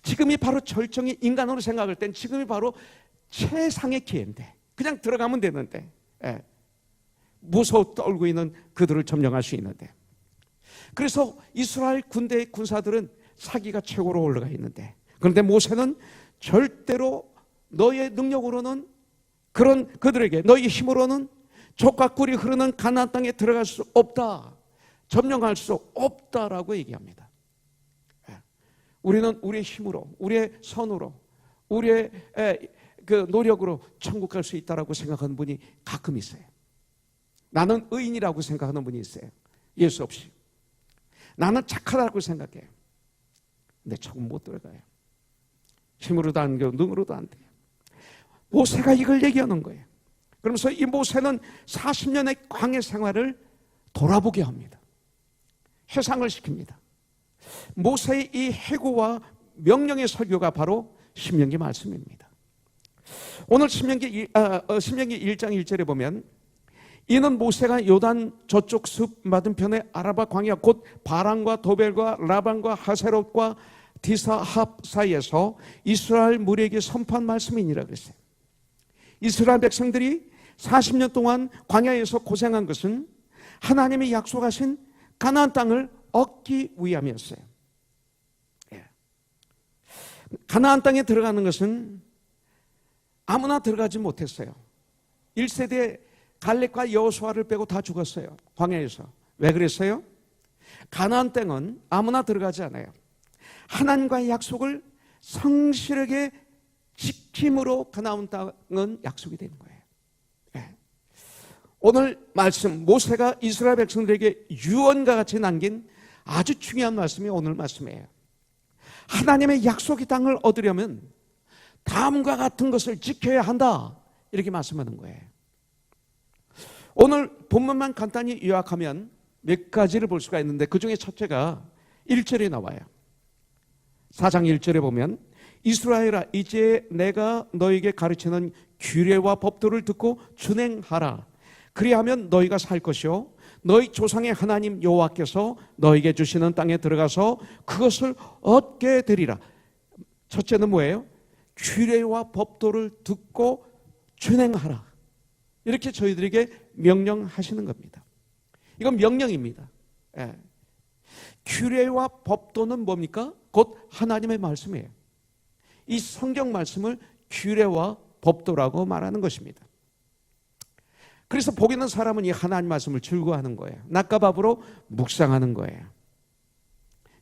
지금이 바로 절정이, 인간으로 생각할 땐 지금이 바로 최상의 기회인데, 그냥 들어가면 되는데, 무서워 떨고 있는 그들을 점령할 수 있는데, 그래서 이스라엘 군대의 군사들은 사기가 최고로 올라가 있는데, 그런데 모세는 절대로 너의 능력으로는, 그런 그들에게 너의 힘으로는 젖과 꿀이 흐르는 가나안 땅에 들어갈 수 없다. 점령할 수 없다라고 얘기합니다. 우리는 우리의 힘으로, 우리의 선으로, 우리의 그 노력으로 천국 갈 수 있다라고 생각하는 분이 가끔 있어요. 나는 의인이라고 생각하는 분이 있어요. 예수 없이. 나는 착하다고 생각해요. 근데 천국 못 들어가요. 힘으로도 안 돼요. 능으로도 안 돼요. 모세가 이걸 얘기하는 거예요. 그러면서 이 모세는 40년의 광야 생활을 돌아보게 합니다. 회상을 시킵니다. 모세의 이 해고와 명령의 설교가 바로 신명기 말씀입니다. 오늘 신명기 1장 1절에 보면 이는 모세가 요단 저쪽 숲 맞은편의 아라바 광야 곧 바란과 도벨과 라반과 하세롯과 디사합 사이에서 이스라엘 무리에게 선포한 말씀이니라 그랬어요. 이스라엘 백성들이 40년 동안 광야에서 고생한 것은 하나님이 약속하신 가나안 땅을 얻기 위함이었어요. 가나안 땅에 들어가는 것은 아무나 들어가지 못했어요. 1세대 갈렙과 여호수아를 빼고 다 죽었어요. 광야에서. 왜 그랬어요? 가나안 땅은 아무나 들어가지 않아요. 하나님과의 약속을 성실하게 지킴으로 가나안 땅은 약속이 되는 거예요. 오늘 말씀, 모세가 이스라엘 백성들에게 유언과 같이 남긴 아주 중요한 말씀이 오늘 말씀이에요. 하나님의 약속의 땅을 얻으려면 다음과 같은 것을 지켜야 한다, 이렇게 말씀하는 거예요. 오늘 본문만 간단히 요약하면 몇 가지를 볼 수가 있는데 그 중에 첫째가 1절에 나와요. 4장 1절에 보면 이스라엘아 이제 내가 너에게 가르치는 규례와 법도를 듣고 준행하라. 그리하면 너희가 살 것이요 너희 조상의 하나님 여호와께서 너에게 주시는 땅에 들어가서 그것을 얻게 되리라. 첫째는 뭐예요? 규례와 법도를 듣고 준행하라. 이렇게 저희들에게 명령하시는 겁니다. 이건 명령입니다. 규례와 법도는 뭡니까? 곧 하나님의 말씀이에요. 이 성경 말씀을 규례와 법도라고 말하는 것입니다. 그래서 복 있는 사람은 이 하나님 말씀을 즐거워하는 거예요. 낮과 밤으로 묵상하는 거예요.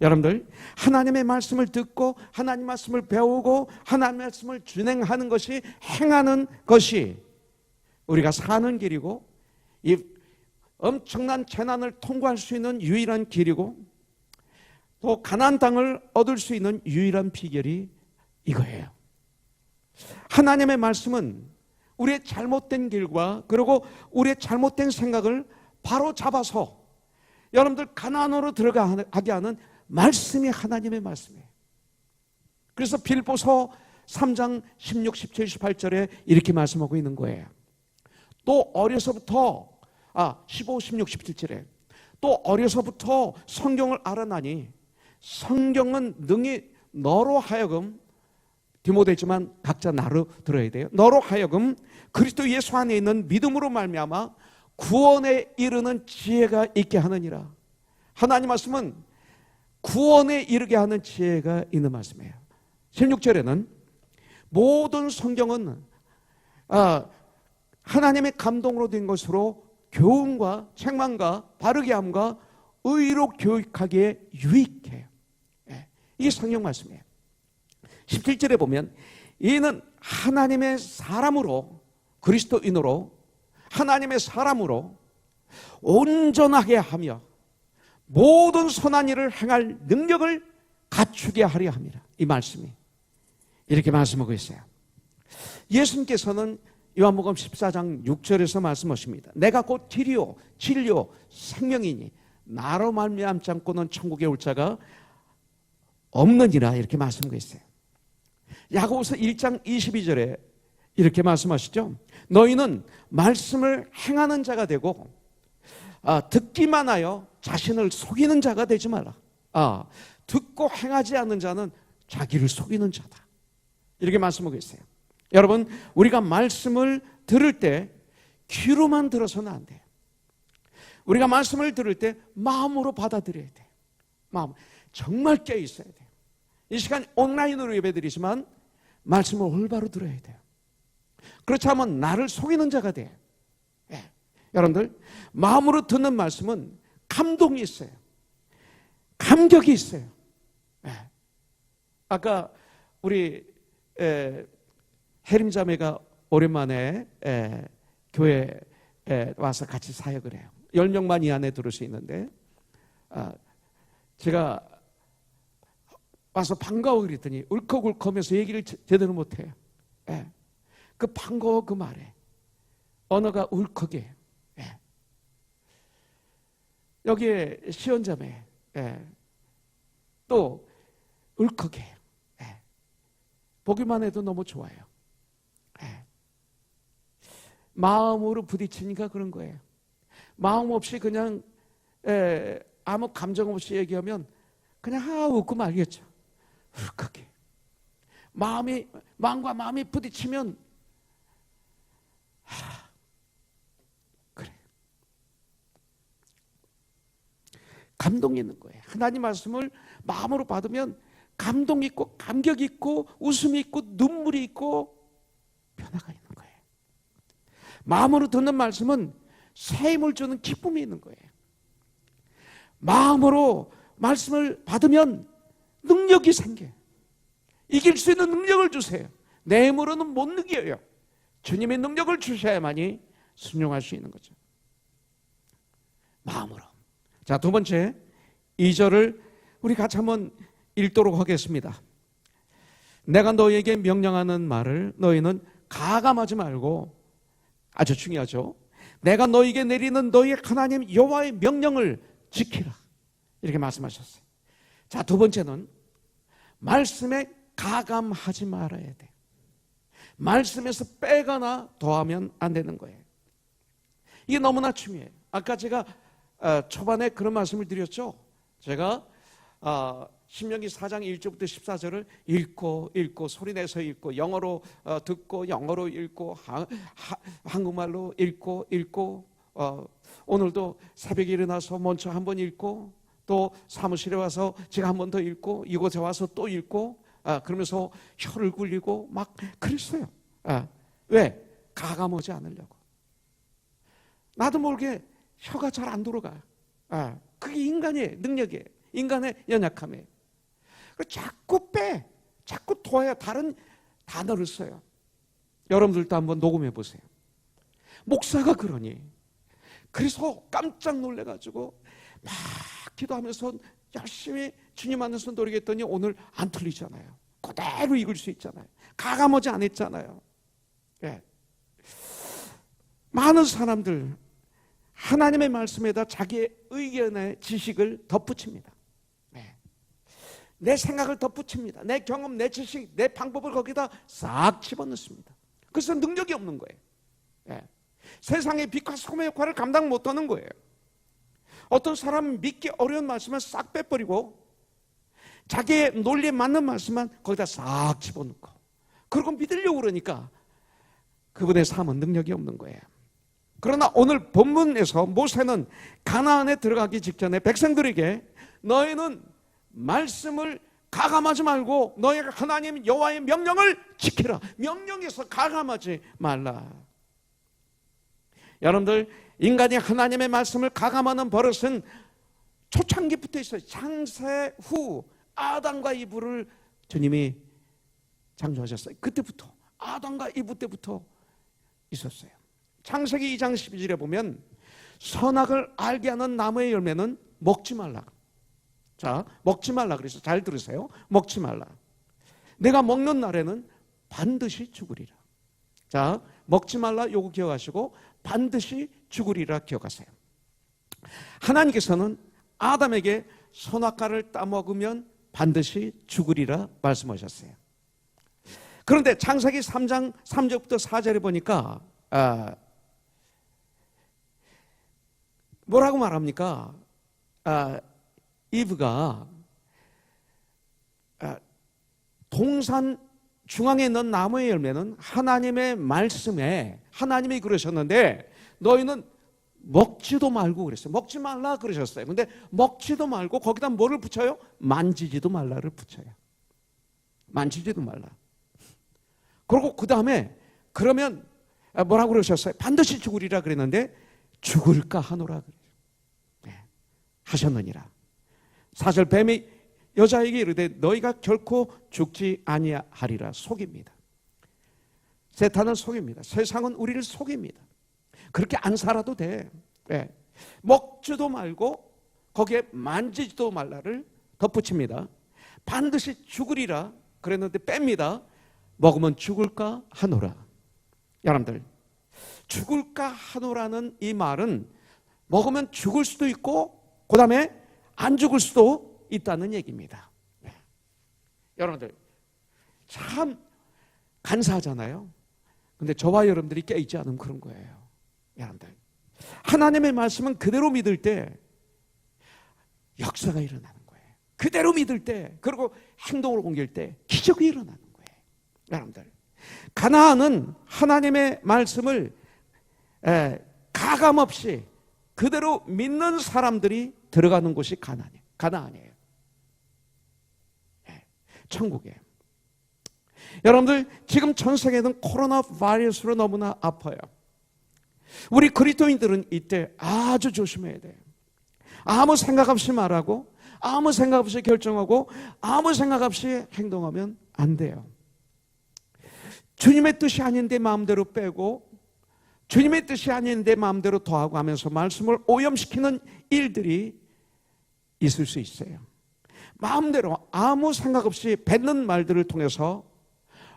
여러분들, 하나님의 말씀을 듣고 하나님 말씀을 배우고 하나님 말씀을 준행하는 것이, 행하는 것이 우리가 사는 길이고 이 엄청난 재난을 통과할 수 있는 유일한 길이고 또 가나안 땅을 얻을 수 있는 유일한 비결이 이거예요. 하나님의 말씀은 우리의 잘못된 길과 그리고 우리의 잘못된 생각을 바로 잡아서 여러분들 가나안으로 들어가게 하는 말씀이 하나님의 말씀이에요. 그래서 빌보서 3장 16, 17, 18절에 이렇게 말씀하고 있는 거예요. 또 어려서부터 15, 16, 17절에 또 어려서부터 성경을 알아나니 성경은 능히 너로 하여금, 디모데지만 각자 나로 들어야 돼요. 너로 하여금 그리스도 예수 안에 있는 믿음으로 말미암아 구원에 이르는 지혜가 있게 하느니라. 하나님 말씀은 구원에 이르게 하는 지혜가 있는 말씀이에요. 16절에는 모든 성경은 하나님의 감동으로 된 것으로 교훈과 책망과 바르게 함과 의로 교육하기에 유익해요. 이게 성경 말씀이에요. 17절에 보면 이는 하나님의 사람으로, 그리스도인으로 하나님의 사람으로 온전하게 하며 모든 선한 일을 행할 능력을 갖추게 하려 합니다. 이 말씀이 이렇게 말씀하고 있어요. 예수님께서는 요한복음 14장 6절에서 말씀하십니다. 내가 곧 길이요 진리요 생명이니 나로 말미암지 않고는 천국에 올 자가 없느니라, 이렇게 말씀하고 있어요. 야고보서 1장 22절에 이렇게 말씀하시죠. 너희는 말씀을 행하는 자가 되고 듣기만 하여 자신을 속이는 자가 되지 마라. 듣고 행하지 않는 자는 자기를 속이는 자다, 이렇게 말씀하고 있어요. 여러분, 우리가 말씀을 들을 때 귀로만 들어서는 안 돼요. 우리가 말씀을 들을 때 마음으로 받아들여야 돼요. 마음, 정말 깨어 있어야 돼요. 이 시간 온라인으로 예배드리지만 말씀을 올바로 들어야 돼요. 그렇지 않으면 나를 속이는 자가 돼요. 여러분들, 마음으로 듣는 말씀은 감동이 있어요. 감격이 있어요. 아까 우리 혜림자매가 오랜만에 교회에 와서 같이 사역을 해요. 10명만 이 안에 들을 수 있는데 제가 와서 반가워 그랬더니 울컥울컥하면서 얘기를 제대로 못해요. 그 반가워 그 말에 언어가 울컥해요. 여기에 시연자매 또 울컥해요. 보기만 해도 너무 좋아요. 마음으로 부딪히니까 그런 거예요. 마음 없이 그냥 아무 감정 없이 얘기하면 그냥 웃고 말겠죠. 울컥해. 마음과 마음이 부딪히면 그래. 감동이 있는 거예요. 하나님 말씀을 마음으로 받으면 감동 있고 감격 있고 웃음이 있고 눈물이 있고 변화가 있는 거예요. 마음으로 듣는 말씀은 새 힘을 주는 기쁨이 있는 거예요. 마음으로 말씀을 받으면 능력이 생겨요. 이길 수 있는 능력을 주세요. 내 힘으로는 못 이겨요. 주님의 능력을 주셔야만이 순종할 수 있는 거죠. 마음으로. 자, 두 번째 2절을 우리 같이 한번 읽도록 하겠습니다. 내가 너희에게 명령하는 말을 너희는 가감하지 말고, 아주 중요하죠. 내가 너희에게 내리는 너희의 하나님 여호와의 명령을 지키라. 이렇게 말씀하셨어요. 자, 두 번째는 말씀에 가감하지 말아야 돼. 말씀에서 빼거나 더하면 안 되는 거예요. 이게 너무나 중요해요. 아까 제가 초반에 그런 말씀을 드렸죠. 제가 신명기 4장 1절부터 14절을 읽고 소리내서 읽고 영어로 듣고 영어로 읽고 한국말로 읽고 오늘도 새벽에 일어나서 먼저 한번 읽고 또 사무실에 와서 제가 한 번 더 읽고 이곳에 와서 또 읽고 그러면서 혀를 굴리고 막 그랬어요. 왜? 가감하지 않으려고. 나도 모르게 혀가 잘 안 돌아가. 그게 인간의 능력이에요. 인간의 연약함이에요. 자꾸 더해야 다른 단어를 써요. 여러분들도 한번 녹음해 보세요. 목사가 그러니. 그래서 깜짝 놀래가지고 막 기도하면서 열심히 주님 안에서 노리겠더니 오늘 안 틀리잖아요. 그대로 읽을 수 있잖아요. 가감하지 않았잖아요. 많은 사람들 하나님의 말씀에다 자기의 의견의 지식을 덧붙입니다. 내 생각을 덧붙입니다. 내 경험, 내 지식, 내 방법을 거기다 싹 집어넣습니다. 그래서 능력이 없는 거예요. 세상의 빛과 소금의 역할을 감당 못하는 거예요. 어떤 사람은 믿기 어려운 말씀을 싹 빼버리고 자기의 논리에 맞는 말씀만 거기다 싹 집어넣고 그리고 믿으려고 그러니까 그분의 삶은 능력이 없는 거예요. 그러나 오늘 본문에서 모세는 가나안에 들어가기 직전에 백성들에게 너희는 말씀을 가감하지 말고 너희가 하나님 여호와의 명령을 지키라. 명령에서 가감하지 말라. 여러분들 인간이 하나님의 말씀을 가감하는 버릇은 초창기부터 있어요. 창세 후 아담과 이브를 주님이 창조하셨어요. 그때부터 아담과 이브 때부터 있었어요. 창세기 2장 12절에 보면 선악을 알게 하는 나무의 열매는 먹지 말라. 자, 먹지 말라 그래서 잘 들으세요. 먹지 말라. 내가 먹는 날에는 반드시 죽으리라. 자, 먹지 말라 요거 기억하시고 반드시 죽으리라 기억하세요. 하나님께서는 아담에게 선악과를 따먹으면 반드시 죽으리라 말씀하셨어요. 그런데 창세기 3장 3절부터 4절에 보니까 뭐라고 말합니까? 이브가 동산 중앙에 있는 나무의 열매는 하나님의 말씀에 하나님이 그러셨는데 너희는 먹지도 말고 그랬어요. 먹지 말라 그러셨어요. 근데 먹지도 말고 거기다 뭐를 붙여요? 만지지도 말라를 붙여요. 만지지도 말라. 그리고 그 다음에 그러면 뭐라고 그러셨어요? 반드시 죽으리라 그랬는데 죽을까 하노라 그래요. 하셨느니라. 4절 뱀이 여자에게 이르되 너희가 결코 죽지 아니하리라. 속입니다. 세탄은 속입니다. 세상은 우리를 속입니다. 그렇게 안 살아도 돼. 네. 먹지도 말고 거기에 만지지도 말라를 덧붙입니다. 반드시 죽으리라 그랬는데 뺍니다. 먹으면 죽을까 하노라. 여러분들, 죽을까 하노라는 이 말은 먹으면 죽을 수도 있고 그 다음에 안 죽을 수도 있다는 얘기입니다. 네. 여러분들 참 간사하잖아요. 근데 저와 여러분들이 깨있지 않으면 그런 거예요. 여러분들, 하나님의 말씀은 그대로 믿을 때 역사가 일어나는 거예요. 그대로 믿을 때, 그리고 행동으로 옮길 때 기적이 일어나는 거예요. 여러분들, 가나안은 하나님의 말씀을 가감없이 그대로 믿는 사람들이 들어가는 곳이 가나안이에요. 천국이에요. 여러분들, 지금 전 세계는 코로나 바이러스로 너무나 아파요. 우리 그리스도인들은 이때 아주 조심해야 돼요. 아무 생각 없이 말하고, 아무 생각 없이 결정하고, 아무 생각 없이 행동하면 안 돼요. 주님의 뜻이 아닌데 마음대로 빼고, 주님의 뜻이 아닌데 마음대로 더하고 하면서 말씀을 오염시키는 일들이 있을 수 있어요. 마음대로 아무 생각 없이 뱉는 말들을 통해서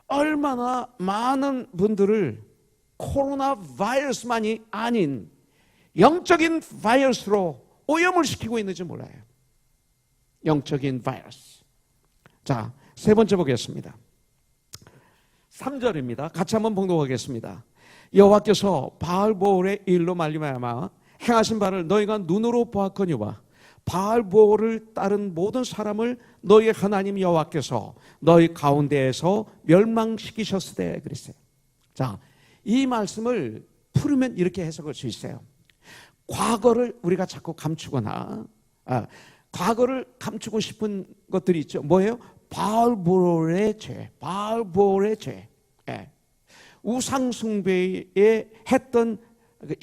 얼마나 많은 분들을 코로나 바이러스만이 아닌 영적인 바이러스로 오염을 시키고 있는지 몰라요. 영적인 바이러스. 자, 세 번째 보겠습니다. 3절입니다. 같이 한번 봉독하겠습니다. 여호와께서 바알보올의 일로 말미암아 행하신 바를 너희가 눈으로 보았거니와 바알보올을 따른 모든 사람을 너희 하나님 여호와께서 너희 가운데에서 멸망시키셨으되 그랬어요. 자, 이 말씀을 풀으면 이렇게 해석할 수 있어요. 과거를 우리가 자꾸 감추거나 과거를 감추고 싶은 것들이 있죠. 뭐예요? 바알보올의 죄, 바알보올의 죄. 우상숭배에 했던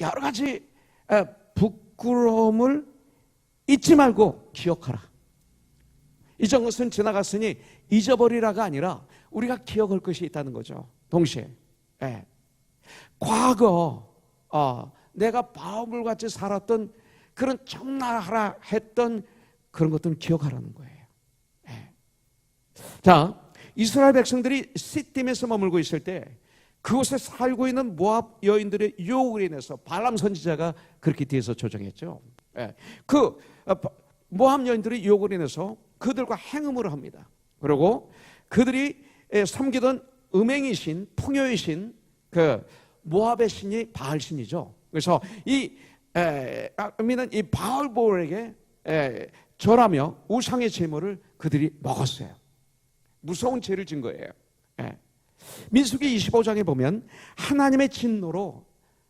여러 가지 부끄러움을 잊지 말고 기억하라. 이전 것은 지나갔으니 잊어버리라가 아니라 우리가 기억할 것이 있다는 거죠. 동시에 과거 내가 바울같이 살았던 그런 적나라하라 했던 그런 것들은 기억하라는 거예요. 자, 이스라엘 백성들이 시딤에서 머물고 있을 때 그곳에 살고 있는 모압 여인들의 유혹을 인해서 발람 선지자가 그렇게 뒤에서 조정했죠. 그 모압 여인들의 유혹을 인해서 그들과 행음을 합니다. 그리고 그들이 섬기던 음행이신 풍요이신 그 모압의 신이 바알 신이죠. 그래서 이 바알보올에게 절하며 우상의 제물을 그들이 먹었어요. 무서운 죄를 진 거예요. 민수기 25장에 보면 하나님의 진노로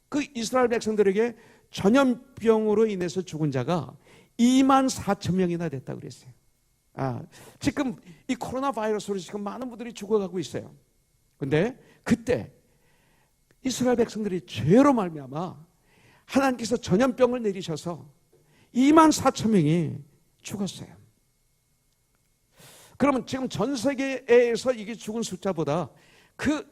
그 이스라엘 백성들에게 전염병으로 인해서 죽은 자가 24,000명이나 됐다고 그랬어요. 지금 이 코로나 바이러스로 지금 많은 분들이 죽어가고 있어요. 근데 그때 이스라엘 백성들이 죄로 말미암아 하나님께서 전염병을 내리셔서 24,000명이 죽었어요. 그러면 지금 전 세계에서 이게 죽은 숫자보다 그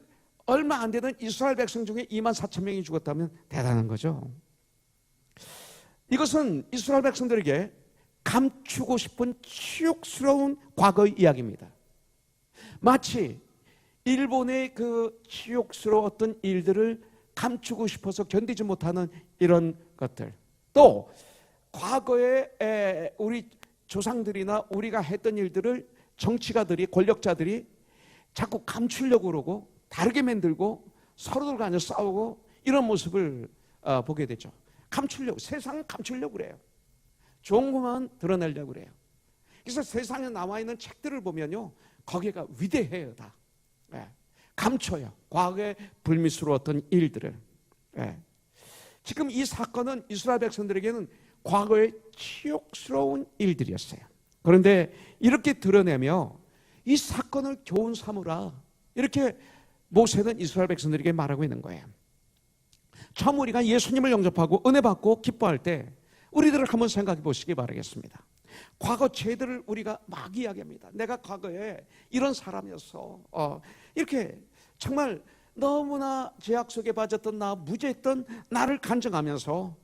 얼마 안 되는 이스라엘 백성 중에 24,000명이 죽었다면 대단한 거죠. 이것은 이스라엘 백성들에게 감추고 싶은 치욕스러운 과거의 이야기입니다. 마치 일본의 그 치욕스러웠던 일들을 감추고 싶어서 견디지 못하는 이런 것들, 또 과거에 우리 조상들이나 우리가 했던 일들을 정치가들이, 권력자들이 자꾸 감추려고 그러고 다르게 만들고 서로들 간에 싸우고 이런 모습을 보게 되죠. 감추려고, 세상은 감추려고 그래요. 좋은 것만 드러내려고 그래요. 그래서 세상에 나와 있는 책들을 보면요, 거기가 위대해요. 다 감춰요. 과거에 불미스러웠던 일들을. 지금 이 사건은 이스라엘 백성들에게는 과거의 치욕스러운 일들이었어요. 그런데 이렇게 드러내며 이 사건을 교훈 삼으라, 이렇게 모세는 이스라엘 백성들에게 말하고 있는 거예요. 처음 우리가 예수님을 영접하고 은혜 받고 기뻐할 때 우리들을 한번 생각해 보시기 바라겠습니다. 과거 죄들을 우리가 막 이야기합니다. 내가 과거에 이런 사람이었어. 이렇게 정말 너무나 죄악 속에 빠졌던 나, 무죄했던 나를 간증하면서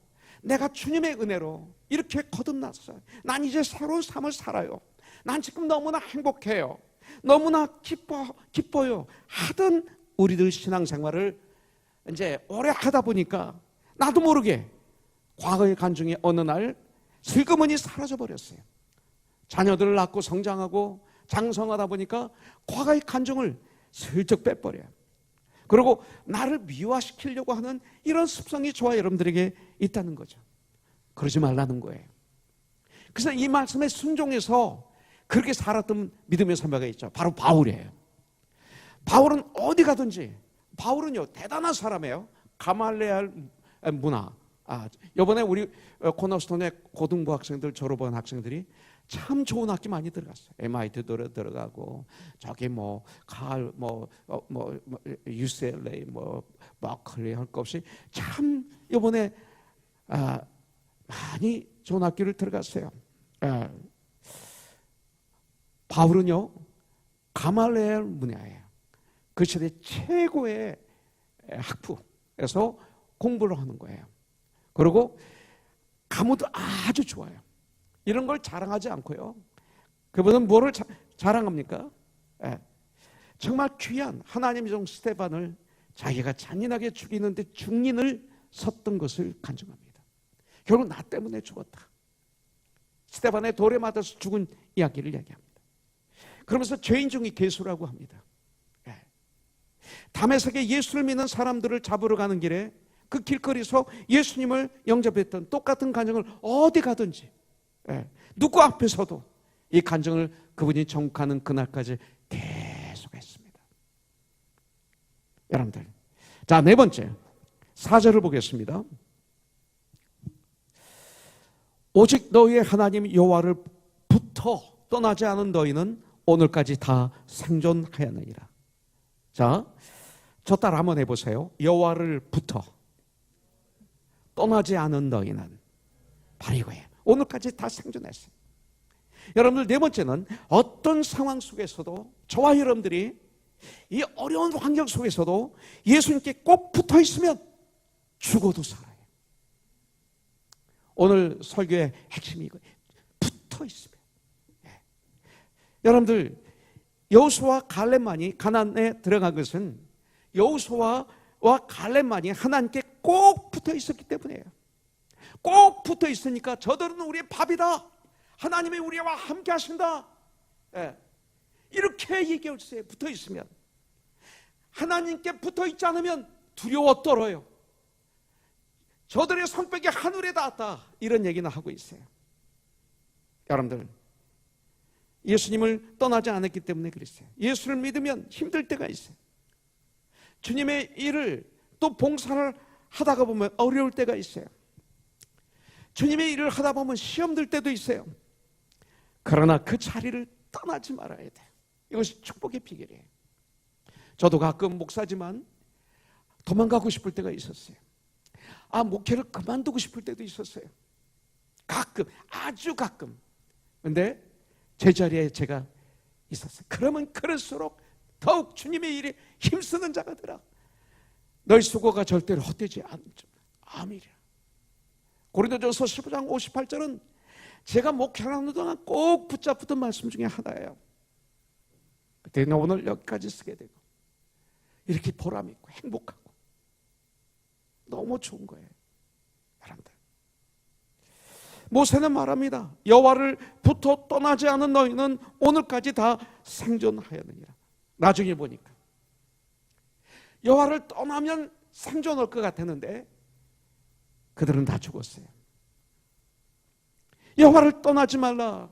내가 주님의 은혜로 이렇게 거듭났어요. 난 이제 새로운 삶을 살아요. 난 지금 너무나 행복해요. 너무나 기뻐요. 하던 우리들 신앙생활을 이제 오래 하다 보니까 나도 모르게 과거의 간증이 어느 날 슬그머니 사라져 버렸어요. 자녀들을 낳고 성장하고 장성하다 보니까 과거의 간증을 슬쩍 빼버려요. 그리고 나를 미화시키려고 하는 이런 습성이 저와 여러분들에게 있다는 거죠. 그러지 말라는 거예요. 그래서 이 말씀에 순종해서 그렇게 살았던 믿음의 선배가 있죠. 바로 바울이에요. 바울은 어디 가든지, 바울은요 대단한 사람이에요. 가말레알 문화. 이번에 우리 코너스톤의 고등부 학생들 졸업한 학생들이 참 좋은 학교 많이 들어갔어요. MIT도 들어가고 저기 UCLA 버클리 할 것 없이 참 이번에 많이 좋은 학교를 들어갔어요. 바울은요 가말레알 문화예요. 그 시대 최고의 학부에서 공부를 하는 거예요. 그리고 가무도 아주 좋아요. 이런 걸 자랑하지 않고요. 그분은 뭐를 자랑합니까? 정말 귀한 하나님의 종 스데반을 자기가 잔인하게 죽이는데 중인을 섰던 것을 간증합니다. 결국 나 때문에 죽었다. 스데반의 돌에 맞아서 죽은 이야기를 얘기합니다. 그러면서 죄인 중에 괴수라고 합니다. 다메섹에 예수를 믿는 사람들을 잡으러 가는 길에 그 길거리에서 예수님을 영접했던 똑같은 간증을 어디 가든지 누구 앞에서도 이 간증을 그분이 정복하는 그날까지 계속했습니다. 여러분들, 자, 네 번째 4절을 보겠습니다. 오직 너희의 하나님 여호와를 부터 떠나지 않은 너희는 오늘까지 다 생존하였느니라. 자, 저 따라 한번 해보세요. 여호와를 부터 떠나지 않은 너희는 바로 이거예요. 오늘까지 다 생존했어요. 여러분들, 네 번째는 어떤 상황 속에서도 저와 여러분들이 이 어려운 환경 속에서도 예수님께 꼭 붙어 있으면 죽어도 살아요. 오늘 설교의 핵심이 이거예요. 붙어 있으면. 여러분들, 여호수아와 갈렙만이 가나안에 들어간 것은 여호수아와 갈렙만이 하나님께 꼭 붙어 있었기 때문이에요. 꼭 붙어 있으니까 저들은 우리의 밥이다. 하나님이 우리와 함께 하신다. 이렇게 얘기할 수 있어요. 붙어 있으면. 하나님께 붙어 있지 않으면 두려워 떨어요. 저들의 손뼉이 하늘에 닿았다. 이런 얘기는 하고 있어요. 여러분들, 예수님을 떠나지 않았기 때문에 그랬어요. 예수를 믿으면 힘들 때가 있어요. 주님의 일을 또 봉사를 하다가 보면 어려울 때가 있어요. 주님의 일을 하다 보면 시험 들 때도 있어요. 그러나 그 자리를 떠나지 말아야 돼요. 이것이 축복의 비결이에요. 저도 가끔 목사지만 도망가고 싶을 때가 있었어요. 목회를 그만두고 싶을 때도 있었어요. 가끔, 아주 가끔. 근데 제자리에 제가 있었어요. 그러면 그럴수록 더욱 주님의 일에 힘쓰는 자가 되라. 너희 수고가 절대로 헛되지 않으리라. 고린도전서 15장 58절은 제가 목회하는 동안 꼭 붙잡던 말씀 중에 하나예요. 그때 오늘 여기까지 쓰게 되고 이렇게 보람 있고 행복하고 너무 좋은 거예요. 여러분들, 모세는 말합니다. 여호와를 부터 떠나지 않은 너희는 오늘까지 다 생존하였느니라. 나중에 보니까 여호와를 떠나면 생존할 것 같았는데 그들은 다 죽었어요. 여호와를 떠나지 말라.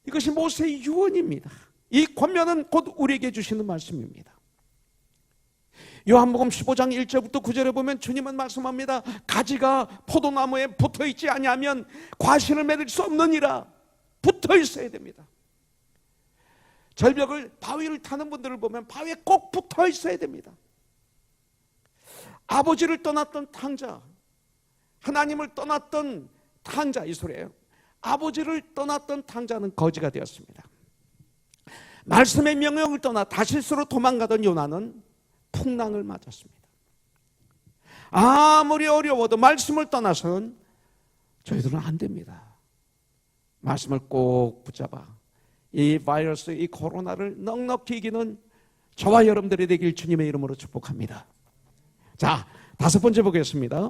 이것이 모세의 유언입니다. 이 권면은 곧 우리에게 주시는 말씀입니다. 요한복음 15장 1절부터 9절에 보면 주님은 말씀합니다. 가지가 포도나무에 붙어있지 아니하면 과실을 맺을 수 없느니라. 붙어 있어야 됩니다. 절벽을, 바위를 타는 분들을 보면 바위에 꼭 붙어 있어야 됩니다. 아버지를 떠났던 탕자, 하나님을 떠났던 탕자 이소래요. 아버지를 떠났던 탕자는 거지가 되었습니다. 말씀의 명령을 떠나 다시스로 도망가던 요나는 풍랑을 맞았습니다. 아무리 어려워도 말씀을 떠나서는 저희들은 안 됩니다. 말씀을 꼭 붙잡아 이 바이러스, 이 코로나를 넉넉히 이기는 저와 여러분들이 되길 주님의 이름으로 축복합니다. 자, 5번째 보겠습니다.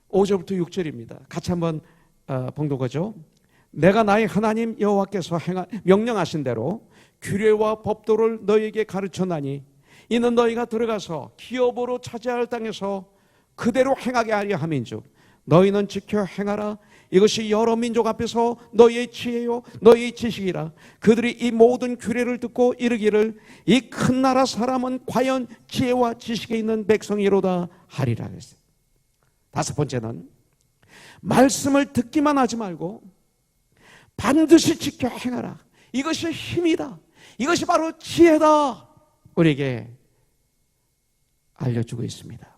5절부터 6절입니다. 같이 한번 봉독하죠. 내가 나의 하나님 여호와께서 명령하신 대로 규례와 법도를 너희에게 가르쳤나니 이는 너희가 들어가서 기업으로 차지할 땅에서 그대로 행하게 하려 함인즉 너희는 지켜 행하라. 이것이 여러 민족 앞에서 너희의 지혜요 너희의 지식이라. 그들이 이 모든 규례를 듣고 이르기를 이 큰 나라 사람은 과연 지혜와 지식이 있는 백성이로다 하리라 그랬어요. 5번째는 말씀을 듣기만 하지 말고 반드시 지켜 행하라. 이것이 힘이다. 이것이 바로 지혜다. 우리에게 알려주고 있습니다.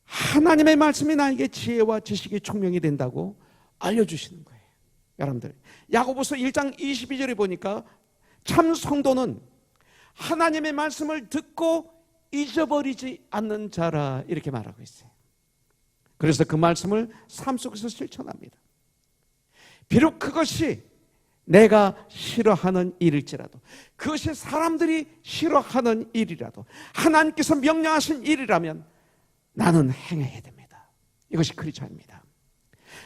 하나님의 말씀이 나에게 지혜와 지식이 총명이 된다고 알려주시는 거예요. 여러분들, 야고보서 1장 22절에 보니까 참 성도는 하나님의 말씀을 듣고 잊어버리지 않는 자라 이렇게 말하고 있어요. 그래서 그 말씀을 삶 속에서 실천합니다. 비록 그것이 내가 싫어하는 일일지라도, 그것이 사람들이 싫어하는 일이라도, 하나님께서 명령하신 일이라면 나는 행해야 됩니다. 이것이 크리스찬입니다.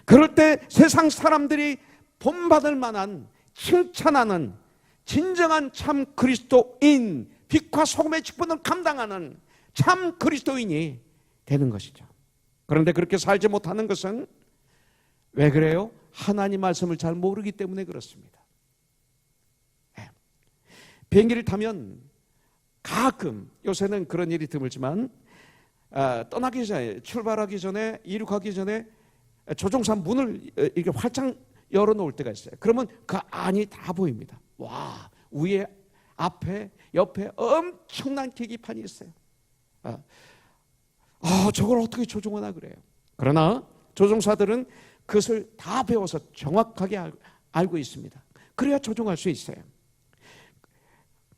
그럴 때 세상 사람들이 본받을 만한, 칭찬하는 진정한 참 그리스도인, 빛과 소금의 직분을 감당하는 참 그리스도인이 되는 것이죠. 그런데 그렇게 살지 못하는 것은 왜 그래요? 하나님 말씀을 잘 모르기 때문에 그렇습니다. 비행기를 타면 가끔, 요새는 그런 일이 드물지만 떠나기 전에, 출발하기 전에, 이륙하기 전에 조종사 문을 이렇게 활짝 열어놓을 때가 있어요. 그러면 그 안이 다 보입니다. 와, 위에, 앞에, 옆에 엄청난 계기판이 있어요. 저걸 어떻게 조종하나 그래요. 그러나 조종사들은 그것을 다 배워서 정확하게 알고 있습니다. 그래야 조종할 수 있어요.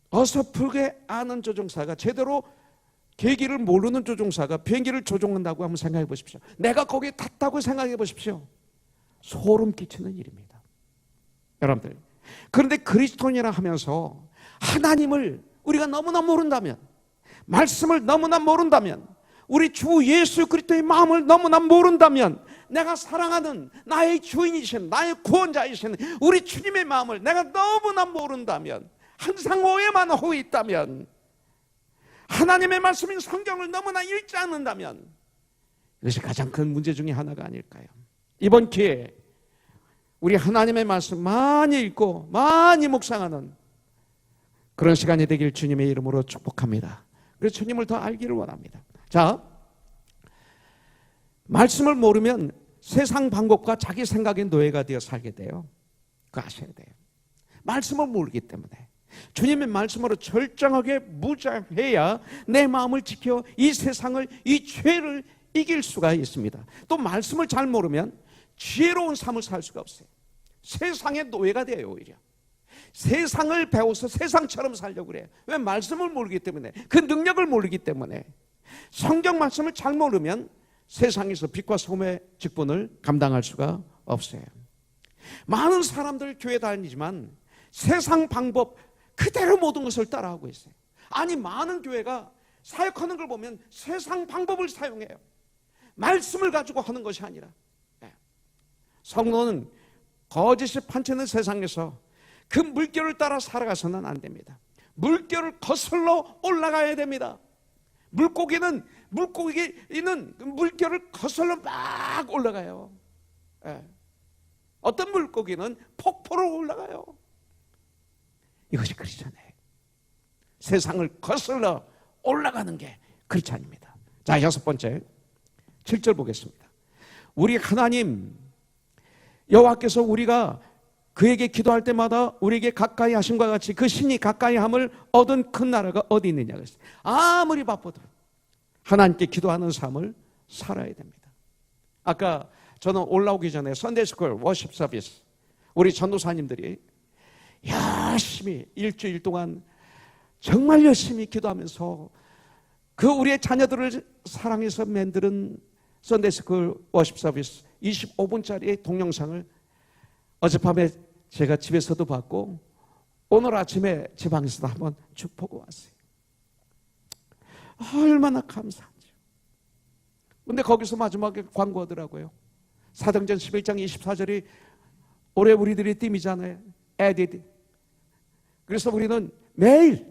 어설프게 아는 조종사가, 제대로 계기를 모르는 조종사가 비행기를 조종한다고 한번 생각해 보십시오. 내가 거기에 탔다고 생각해 보십시오. 소름 끼치는 일입니다. 여러분들, 그런데 그리스도인이라 하면서 하나님을 우리가 너무나 모른다면, 말씀을 너무나 모른다면, 우리 주 예수 그리스도의 마음을 너무나 모른다면, 내가 사랑하는 나의 주인이신, 나의 구원자이신 우리 주님의 마음을 내가 너무나 모른다면, 항상 오해만 하고 있다면, 하나님의 말씀인 성경을 너무나 읽지 않는다면, 이것이 가장 큰 문제 중에 하나가 아닐까요? 이번 기회에 우리 하나님의 말씀 많이 읽고 많이 묵상하는 그런 시간이 되길 주님의 이름으로 축복합니다. 그래서 주님을 더 알기를 원합니다. 자, 말씀을 모르면 세상 방법과 자기 생각의 노예가 되어 살게 돼요. 그거 아셔야 돼요. 말씀을 모르기 때문에 주님의 말씀으로 철저하게 무장해야 내 마음을 지켜 이 세상을, 이 죄를 이길 수가 있습니다. 또 말씀을 잘 모르면 지혜로운 삶을 살 수가 없어요. 세상의 노예가 돼요. 오히려 세상을 배워서 세상처럼 살려고 그래요. 왜? 말씀을 모르기 때문에, 그 능력을 모르기 때문에. 성경 말씀을 잘 모르면 세상에서 빛과 소금의 직분을 감당할 수가 없어요. 많은 사람들 교회 다니지만 세상 방법 그대로 모든 것을 따라하고 있어요. 아니, 많은 교회가 사역하는 걸 보면 세상 방법을 사용해요. 말씀을 가지고 하는 것이 아니라. 성도는 거짓이 판치는 세상에서 그 물결을 따라 살아가서는 안 됩니다. 물결을 거슬러 올라가야 됩니다. 물고기는 물결을 거슬러 막 올라가요. 어떤 물고기는 폭포로 올라가요. 이것이 크리스찬이에요. 세상을 거슬러 올라가는 게 크리스찬입니다. 자, 6번째 7절 보겠습니다. 우리 하나님 여호와께서 우리가 그에게 기도할 때마다 우리에게 가까이 하심과 같이 그 신이 가까이 함을 얻은 큰 나라가 어디 있느냐 그랬어요. 아무리 바빠도 하나님께 기도하는 삶을 살아야 됩니다. 아까 저는 올라오기 전에 선데이스쿨 워십 서비스 우리 전도사님들이 열심히 일주일 동안 정말 열심히 기도하면서 그 우리의 자녀들을 사랑해서 만드는 선데이스쿨 워십 서비스 25분짜리 동영상을 어젯밤에 제가 집에서도 봤고 오늘 아침에 제 방에서도 한번 쭉 보고 왔어요. 얼마나 감사한지. 근데 거기서 마지막에 광고하더라고요. 사도행전 11장 24절이 올해 우리들의 띠이잖아요. 에디드. 그래서 우리는 매일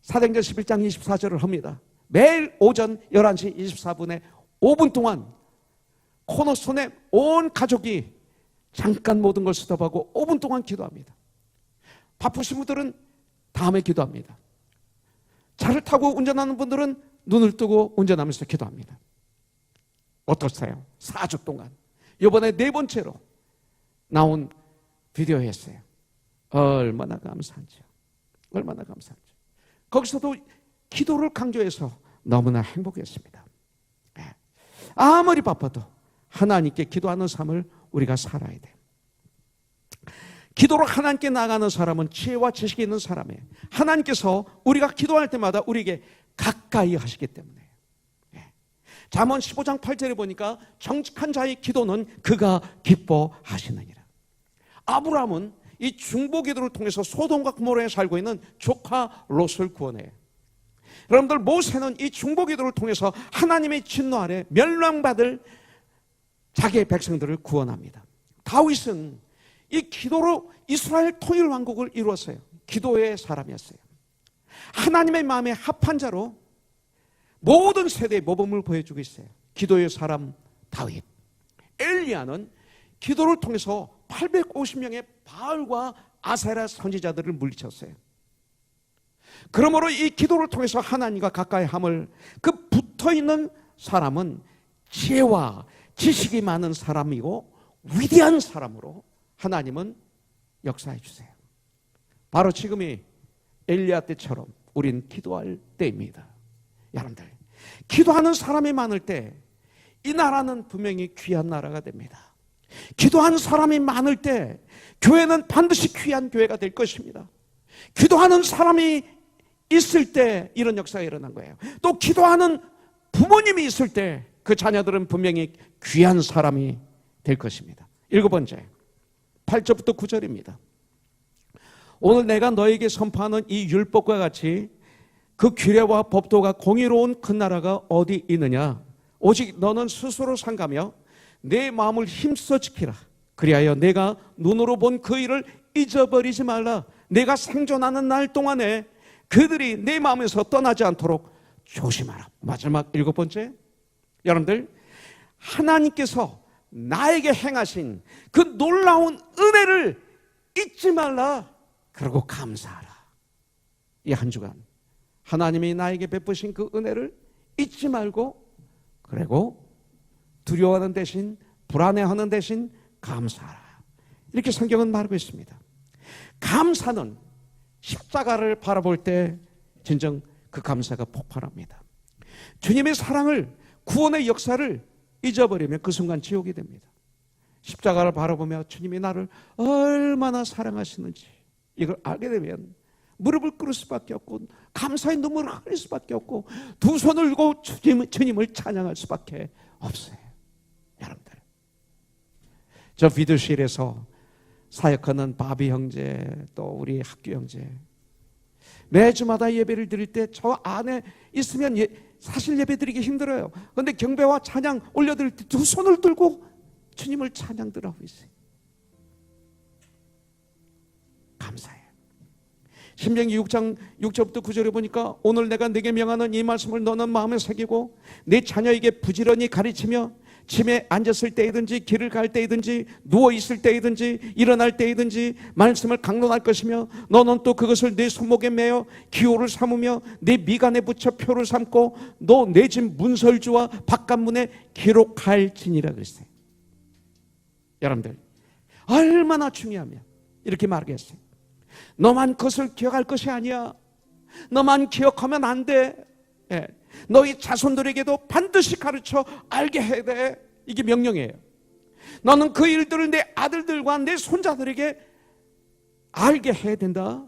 사도행전 11장 24절을 합니다. 매일 오전 11시 24분에 5분 동안 코너손에 온 가족이 잠깐 모든 걸 스톱하고 5분 동안 기도합니다. 바쁘신 분들은 다음에 기도합니다. 차를 타고 운전하는 분들은 눈을 뜨고 운전하면서 기도합니다. 어떠세요? 4주 동안 이번에 4번째로 나온 비디오였어요. 얼마나 감사한지요. 얼마나 감사한지. 거기서도 기도를 강조해서 너무나 행복했습니다. 아무리 바빠도 하나님께 기도하는 삶을 우리가 살아야 돼요. 기도로 하나님께 나가는 사람은 지혜와 지식이 있는 사람이에요. 하나님께서 우리가 기도할 때마다 우리에게 가까이 하시기 때문에. 잠언 15장 8절에 보니까 정직한 자의 기도는 그가 기뻐하시느니라. 아브라함은 이 중보 기도를 통해서 소돔과 고모라에 살고 있는 조카 롯을 구원해요. 여러분들, 모세는 이 중보 기도를 통해서 하나님의 진노 아래 멸망받을 자기의 백성들을 구원합니다. 다윗은 이 기도로 이스라엘 통일 왕국을 이루었어요. 기도의 사람이었어요. 하나님의 마음에 합한 자로 모든 세대의 모범을 보여주고 있어요. 기도의 사람 다윗. 엘리야는 기도를 통해서 850명의 바알과 아세라 선지자들을 물리쳤어요. 그러므로 이 기도를 통해서 하나님과 가까이 함을, 그 붙어있는 사람은 지혜와 지식이 많은 사람이고 위대한 사람으로 하나님은 역사해 주세요. 바로 지금이 엘리야 때처럼 우린 기도할 때입니다. 여러분들, 기도하는 사람이 많을 때 이 나라는 분명히 귀한 나라가 됩니다. 기도하는 사람이 많을 때 교회는 반드시 귀한 교회가 될 것입니다. 기도하는 사람이 있을 때 이런 역사가 일어난 거예요. 또 기도하는 부모님이 있을 때 그 자녀들은 분명히 귀한 사람이 될 것입니다. 7번째, 8절부터 9절입니다. 오늘 내가 너에게 선포하는 이 율법과 같이 그 규례와 법도가 공의로운 그 나라가 어디 있느냐? 오직 너는 스스로 삼가며 내 마음을 힘써 지키라. 그리하여 내가 눈으로 본 그 일을 잊어버리지 말라. 내가 생존하는 날 동안에 그들이 내 마음에서 떠나지 않도록 조심하라. 마지막 7번째, 여러분들, 하나님께서 나에게 행하신 그 놀라운 은혜를 잊지 말라. 그리고 감사하라. 이 한 주간 하나님이 나에게 베푸신 그 은혜를 잊지 말고, 그리고 두려워하는 대신, 불안해하는 대신 감사하라. 이렇게 성경은 말하고 있습니다. 감사는 십자가를 바라볼 때 진정 그 감사가 폭발합니다. 주님의 사랑을, 구원의 역사를 잊어버리면 그 순간 지옥이 됩니다. 십자가를 바라보며 주님이 나를 얼마나 사랑하시는지 이걸 알게 되면 무릎을 꿇을 수밖에 없고 감사의 눈물을 흘릴 수밖에 없고 두 손을 들고 주님을 찬양할 수밖에 없어요. 여러분들, 저 비두실에서 사역하는 바비 형제, 또 우리 학교 형제, 매주마다 예배를 드릴 때 저 안에 있으면 사실 예배 드리기 힘들어요. 그런데 경배와 찬양 올려드릴 때 두 손을 들고 주님을 찬양들 하고 있어요. 감사해요. 신명기 6장 6절부터 9절에 보니까 오늘 내가 네게 명하는 이 말씀을 너는 마음에 새기고 네 자녀에게 부지런히 가르치며 집에 앉았을 때이든지 길을 갈 때이든지 누워 있을 때이든지 일어날 때이든지 말씀을 강론할 것이며 너는 또 그것을 네 손목에 매어 기호를 삼으며 네 미간에 붙여 표를 삼고 너 내 집 문설주와 바깥문에 기록할지니라 그랬어요. 여러분들, 얼마나 중요하면 이렇게 말하겠어요. 너만 그것을 기억할 것이 아니야. 너만 기억하면 안 돼. 너희 자손들에게도 반드시 가르쳐 알게 해야 돼. 이게 명령이에요. 너는 그 일들을 내 아들들과 내 손자들에게 알게 해야 된다.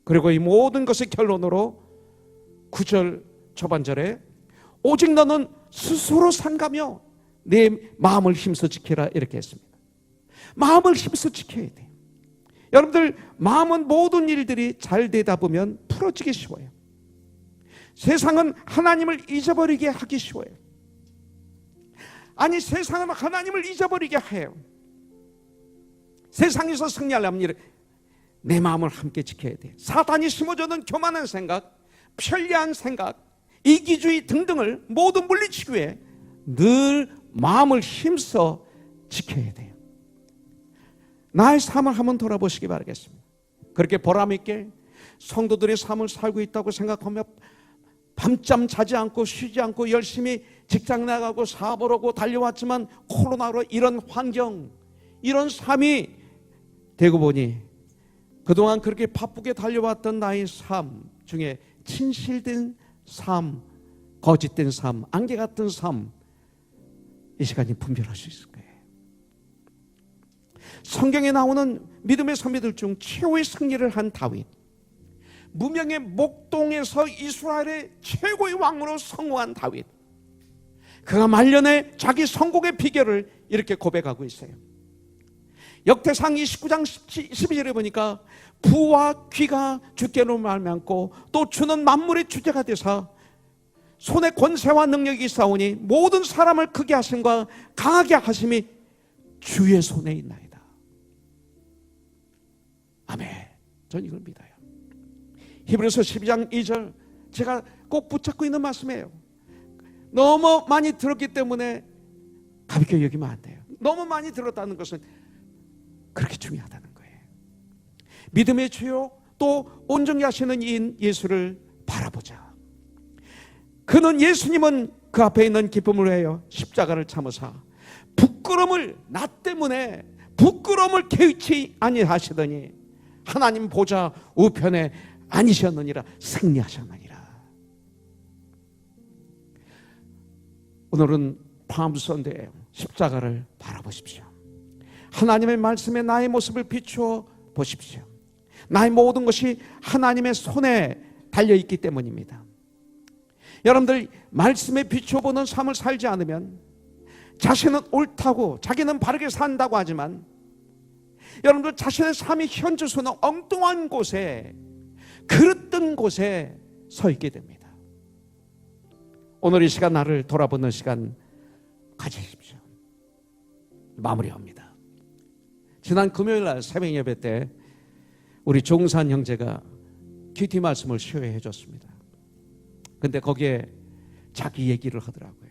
그리고 이 모든 것의 결론으로 9절 초반절에 오직 너는 스스로 삼가며 내 마음을 힘써 지켜라 이렇게 했습니다. 마음을 힘써 지켜야 돼요. 여러분들 마음은 모든 일들이 잘 되다 보면 풀어지기 쉬워요. 세상은 하나님을 잊어버리게 하기 쉬워요. 아니 세상은 하나님을 잊어버리게 해요. 세상에서 승리하려면 내 마음을 함께 지켜야 돼. 사탄이 심어주는 교만한 생각, 편리한 생각, 이기주의 등등을 모두 물리치기 위해 늘 마음을 힘써 지켜야 돼요. 나의 삶을 한번 돌아보시기 바라겠습니다. 그렇게 보람있게 성도들의 삶을 살고 있다고 생각하며 밤잠 자지 않고 쉬지 않고 열심히 직장 나가고 사업을 하고 달려왔지만 코로나로 이런 환경, 이런 삶이 되고 보니 그동안 그렇게 바쁘게 달려왔던 나의 삶 중에 진실된 삶, 거짓된 삶, 안개 같은 삶, 이 시간이 분별할 수 있을 거예요. 성경에 나오는 믿음의 선배들 중 최후의 승리를 한 다윗, 무명의 목동에서 이스라엘의 최고의 왕으로 성공한 다윗, 그가 말년에 자기 성공의 비결을 이렇게 고백하고 있어요. 역대상 29장 12절에 보니까 부와 귀가 주께로 말미암고 또 주는 만물의 주제가 되사 손에 권세와 능력이 있사오니 모든 사람을 크게 하심과 강하게 하심이 주의 손에 있나이다. 아멘. 전 이걸 믿어요. 히브리서 12장 2절 제가 꼭 붙잡고 있는 말씀이에요. 너무 많이 들었기 때문에 가볍게 여기면 안 돼요. 너무 많이 들었다는 것은 그렇게 중요하다는 거예요. 믿음의 주요 또 온전히 하시는 이인 예수를 바라보자. 그는 예수님은 그 앞에 있는 기쁨을 위하여 십자가를 참으사 부끄러움을 나 때문에 부끄러움을 개의치 아니하시더니 하나님 보좌 우편에 앉으셨느니라. 승리하셨느니라. 오늘은 palm Sunday예요. 십자가를 바라보십시오. 하나님의 말씀에 나의 모습을 비추어 보십시오. 나의 모든 것이 하나님의 손에 달려있기 때문입니다. 여러분들 말씀에 비춰보는 삶을 살지 않으면 자신은 옳다고 자기는 바르게 산다고 하지만 여러분들 자신의 삶이 현주소는 엉뚱한 곳에 그릇된 곳에 서 있게 됩니다. 오늘 이 시간 나를 돌아보는 시간 가지십시오. 마무리합니다. 지난 금요일 날 새벽 예배 때 우리 종산 형제가 큐티 말씀을 시호해 줬습니다. 근데 거기에 자기 얘기를 하더라고요.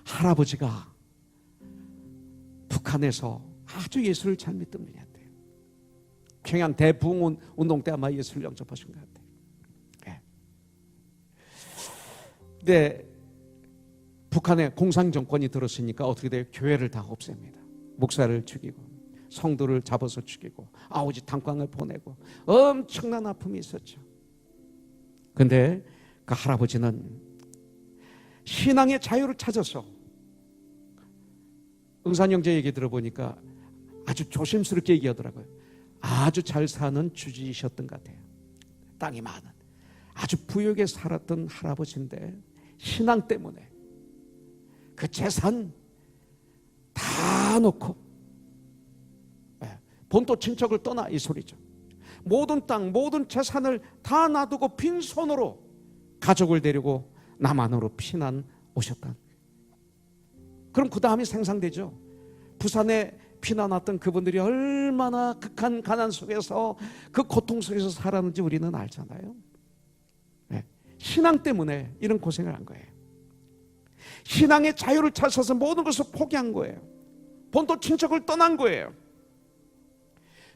할아버지가 북한에서 아주 예수를 잘 믿던 분이었대요. 평양 대부흥 운동 때 아마 예수를 영접하신 것 같아요. 네. 근데 북한에 공산 정권이 들었으니까 어떻게 돼요? 교회를 다 없앱니다. 목사를 죽이고 성도를 잡아서 죽이고 아우지 탄광을 보내고 엄청난 아픔이 있었죠. 근데 그 할아버지는 신앙의 자유를 찾아서 응산 형제 얘기 들어보니까 아주 조심스럽게 얘기하더라고요. 아주 잘 사는 주지이셨던 것 같아요. 땅이 많은 아주 부유하게 살았던 할아버지인데 신앙 때문에 그 재산 다 놓고 본토 친척을 떠나 이 소리죠. 모든 땅 모든 재산을 다 놔두고 빈손으로 가족을 데리고 남한으로 피난 오셨다. 그럼 그 다음이 생상되죠. 부산에 피난 왔던 그분들이 얼마나 극한 가난 속에서 그 고통 속에서 살았는지 우리는 알잖아요. 네. 신앙 때문에 이런 고생을 한 거예요. 신앙의 자유를 찾아서 모든 것을 포기한 거예요. 본토 친척을 떠난 거예요.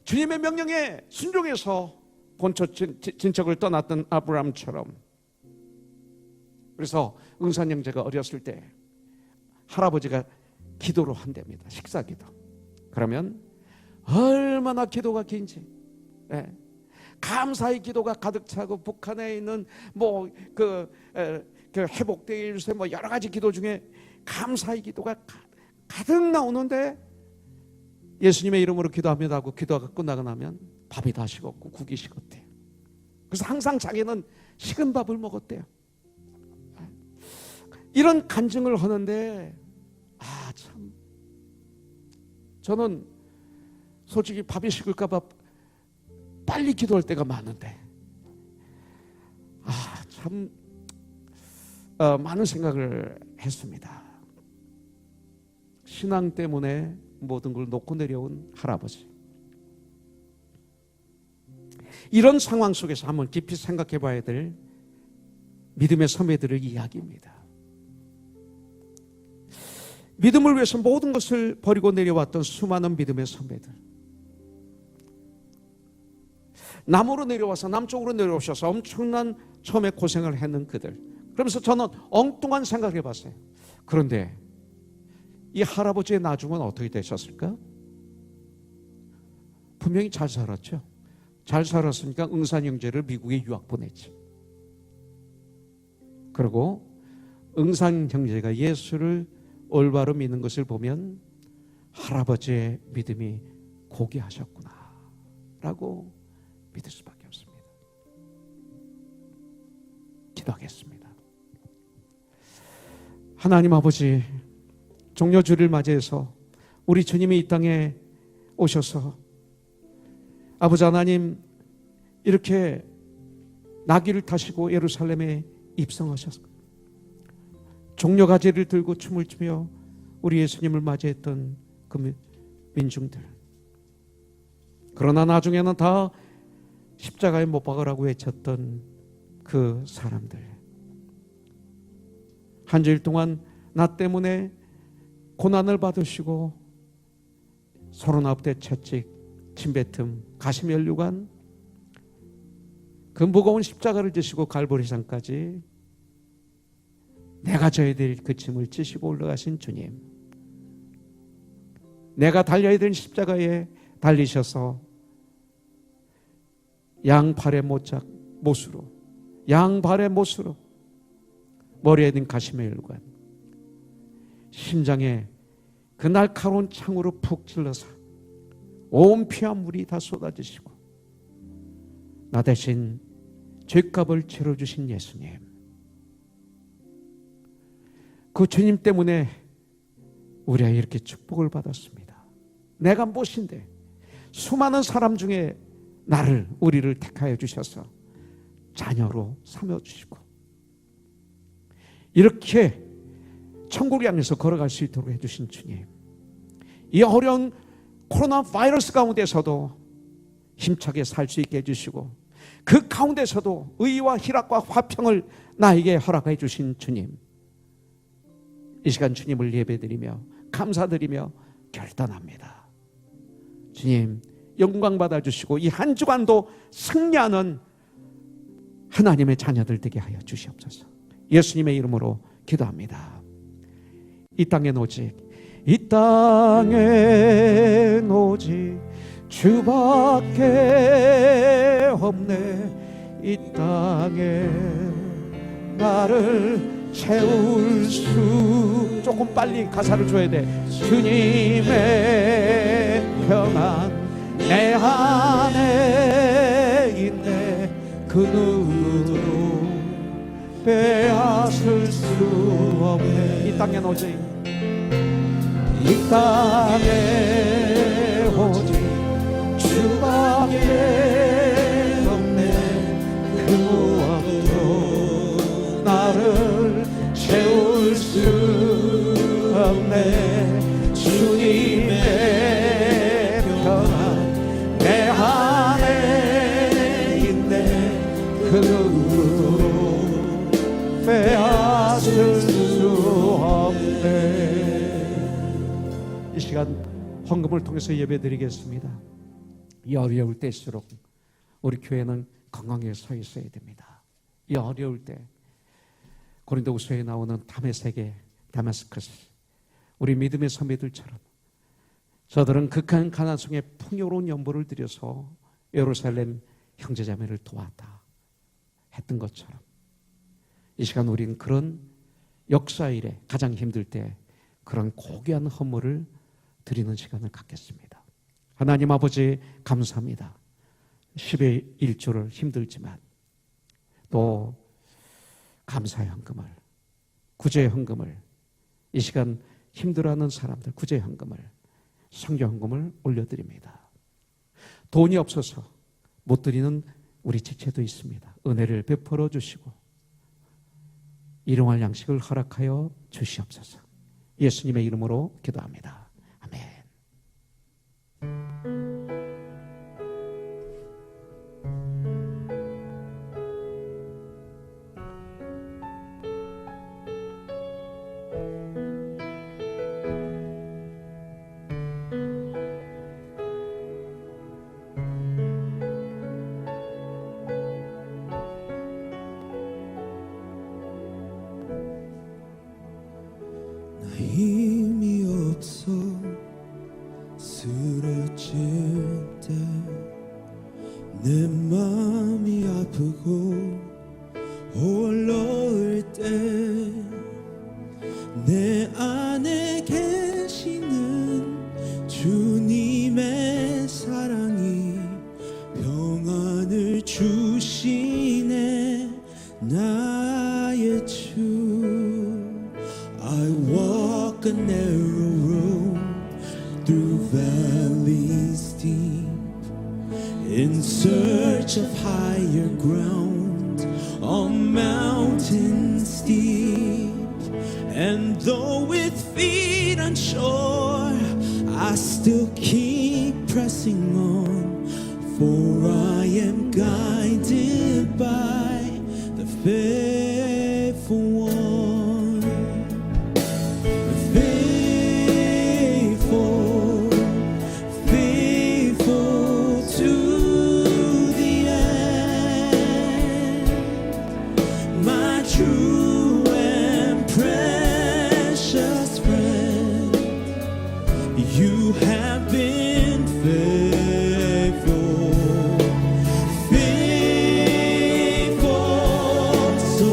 주님의 명령에 순종해서 본토 친척을 떠났던 아브라함처럼. 그래서 응산 형제가 어렸을 때 할아버지가 기도로 한답니다. 식사기도. 그러면 얼마나 기도가 긴지, 네. 감사의 기도가 가득 차고 북한에 있는 그 회복되기 위해서 여러 가지 기도 중에 감사의 기도가 가득 나오는데 예수님의 이름으로 기도합니다 하고 기도가 끝나고 나면 밥이 다 식었고 국이 식었대요. 그래서 항상 자기는 식은 밥을 먹었대요. 이런 간증을 하는데 참 저는 솔직히 밥이 식을까 봐 빨리 기도할 때가 많은데 참 많은 생각을 했습니다. 신앙 때문에 모든 걸 놓고 내려온 할아버지. 이런 상황 속에서 한번 깊이 생각해 봐야 될 믿음의 선배들의 이야기입니다. 믿음을 위해서 모든 것을 버리고 내려왔던 수많은 믿음의 선배들. 남으로 내려와서 남쪽으로 내려오셔서 엄청난 처음에 고생을 했는 그들. 그러면서 저는 엉뚱한 생각을 해봤어요. 그런데 이 할아버지의 나중은 어떻게 되셨을까? 분명히 잘 살았죠. 잘 살았으니까 응산 형제를 미국에 유학 보냈지. 그리고 응산 형제가 예수를 올바로 믿는 것을 보면 할아버지의 믿음이 고귀하셨구나 라고 믿을 수밖에 없습니다. 기도하겠습니다. 하나님 아버지, 종려주를 맞이해서 우리 주님이 이 땅에 오셔서 아버지 하나님 이렇게 나귀를 타시고 예루살렘에 입성하셨습니다. 종려가지를 들고 춤을 추며 우리 예수님을 맞이했던 그 민중들. 그러나 나중에는 다 십자가에 못 박으라고 외쳤던 그 사람들. 한 주일 동안 나 때문에 고난을 받으시고 39대 채찍, 침뱉음, 가시면류관, 그 무거운 십자가를 지시고 갈보리산까지 내가 져야 될 그 짐을 지시고 올라가신 주님, 내가 달려야 될 십자가에 달리셔서 양팔의 못으로, 양발의 못으로, 머리에 든 가시면류관, 심장에 그 날카로운 창으로 푹 찔러서 온 피와 물이 다 쏟아지시고 나 대신 죄값을 치러주신 예수님, 그 주님 때문에 우리가 이렇게 축복을 받았습니다. 내가 무엇인데 수많은 사람 중에 나를, 우리를 택하여 주셔서 자녀로 삼아주시고 이렇게 천국을 향해서 걸어갈 수 있도록 해주신 주님, 이 어려운 코로나 바이러스 가운데서도 힘차게 살 수 있게 해주시고 그 가운데서도 의와 희락과 화평을 나에게 허락해 주신 주님, 이 시간 주님을 예배드리며 감사드리며 결단합니다. 주님 영광 받아주시고 이 한 주간도 승리하는 하나님의 자녀들 되게 하여 주시옵소서. 예수님의 이름으로 기도합니다. 이 땅엔 오직 주밖에 없네. 이 땅에 나를 채울 수, 조금 빨리 가사를 줘야 돼. 주님의 평안 내 안에 있네. 그 누구도 빼앗을 수 없네. 이 땅엔 오직, 이 땅에 오직 주밖에 없네. 그 무엇도 나를 채울 수 없네. 주님의 평안 내 안에 있네. 그 누구도 빼앗을 수 없네. 이 시간 헌금을 통해서 예배드리겠습니다. 이 어려울 때일수록 우리 교회는 건강하게 서 있어야 됩니다. 이 어려울 때 고린도후서에 나오는 다메섹의 다마스커스, 우리 믿음의 선배들처럼 저들은 극한 가난 속에 풍요로운 연보를 들여서 예루살렘 형제자매를 도왔다 했던 것처럼 이 시간 우리는 그런 역사 일에 가장 힘들 때 그런 고귀한 헌물을 드리는 시간을 갖겠습니다. 하나님 아버지 감사합니다. 10의 1조를 힘들지만 또 감사의 헌금을, 구제의 헌금을, 이 시간 힘들어하는 사람들 구제의 헌금을, 성교 헌금을 올려드립니다. 돈이 없어서 못 드리는 우리 지체도 있습니다. 은혜를 베풀어 주시고 일용할 양식을 허락하여 주시옵소서. 예수님의 이름으로 기도합니다. 아멘. 힘이 없어 쓰러질 때 내 맘이 아프고 홀러울 때 내 안에 계시는 주님의 사랑이 평안을 주시네 나의 주 I walk a narrow road through valleys deep in search of higher ground on mountains steep. And though with feet unsure, I still keep pressing on, for I am guided by the faithful one. Faithful, faithful to the end, my true and precious friend. You have been faithful, faithful, so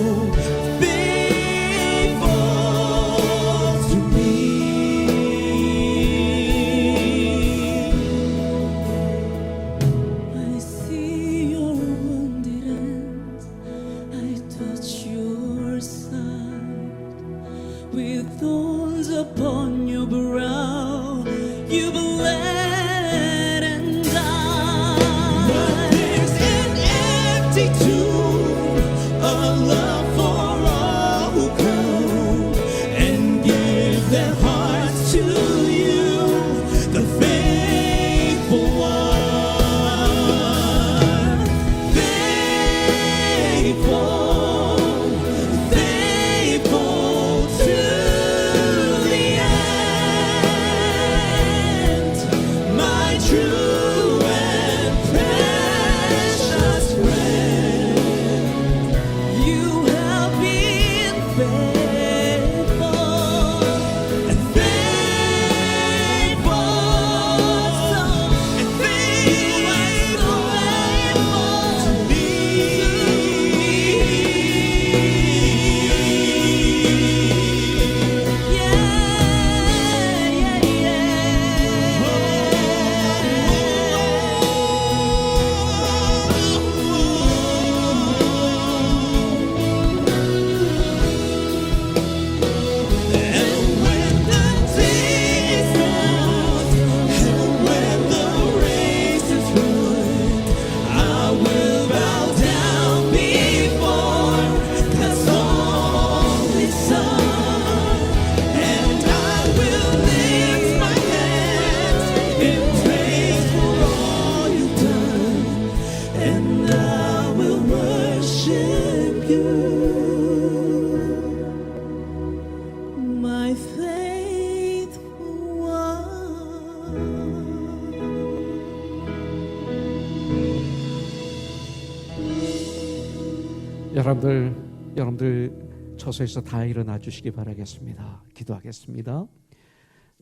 faithful to me. I see your wounded hands, I touch your side. With thorns upon your brow, you bled and died. But there's an empty tomb, a love for all who come and give their hearts to you, the faithful one. Faithful, faithful to the end, my true and precious friend. You have been faithful And faithful, and faithful to me. And when the day is done, and when the race is run, I will bow down before God's only Son, and I will lift my hands in praise for all you've done, and I will worship you. my faithful one. 여러분들 처소에서 다 일어나 주시기 바라겠습니다. 기도하겠습니다.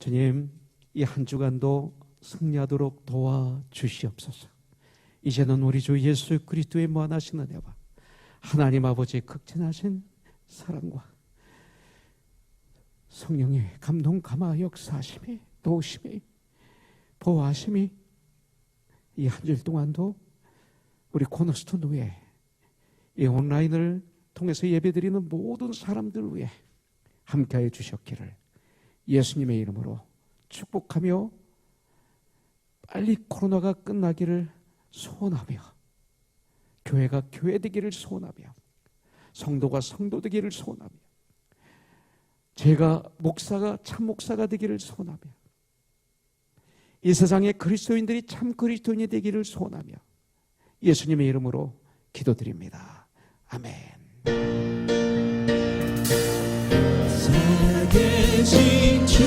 주님, 이 한 주간도 승리하도록 도와 주시옵소서. 이제는 우리 주 예수 그리스도의 무한하신 은혜와 하나님 아버지의 극진하신 사랑과 성령의 감동 감화 역사하심이 도우심이 보호하심이 이 한 주일 동안도 우리 코너스톤 위에 이 온라인을 통해서 예배드리는 모든 사람들 위해 함께하여 주셨기를 예수님의 이름으로 축복하며 빨리 코로나가 끝나기를 소원하며 교회가 교회되기를 소원하며 성도가 성도 되기를 소원하며 제가 목사가 참 목사가 되기를 소원하며 이 세상의 그리스도인들이 참 그리스도인이 되기를 소원하며 예수님의 이름으로 기도드립니다. 아멘. 살아계신 주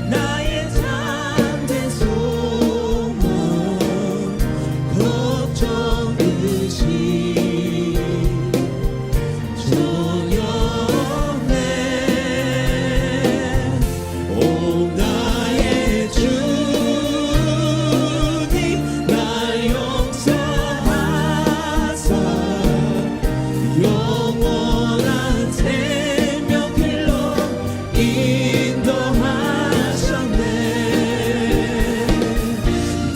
나의 잠든 소망 걱정 의심 전혀 없네 오 나의 주님 날 용서하사 영원한 생명길로 인도하셨네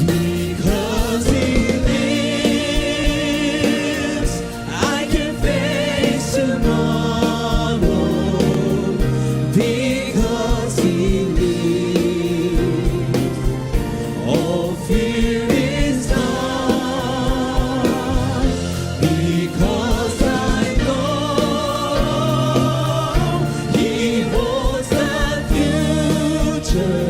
Because He lives I can face tomorrow Because He lives all fear is gone Because I know He holds the future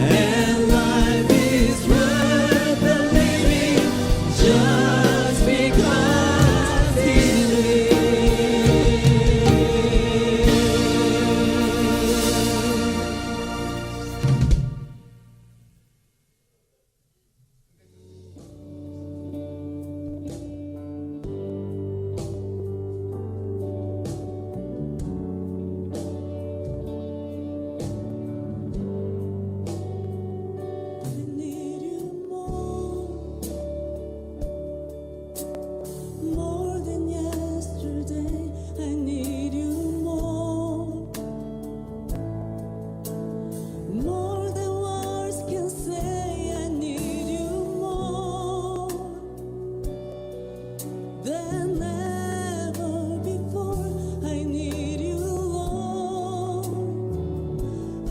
and life is worth the living just because He I need you more than yesterday. I need you more than words can say. I need you more than ever before. I need you, Lord.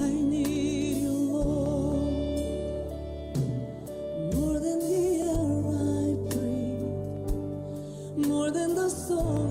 I need you, Lord. More than the air I breathe, more than the song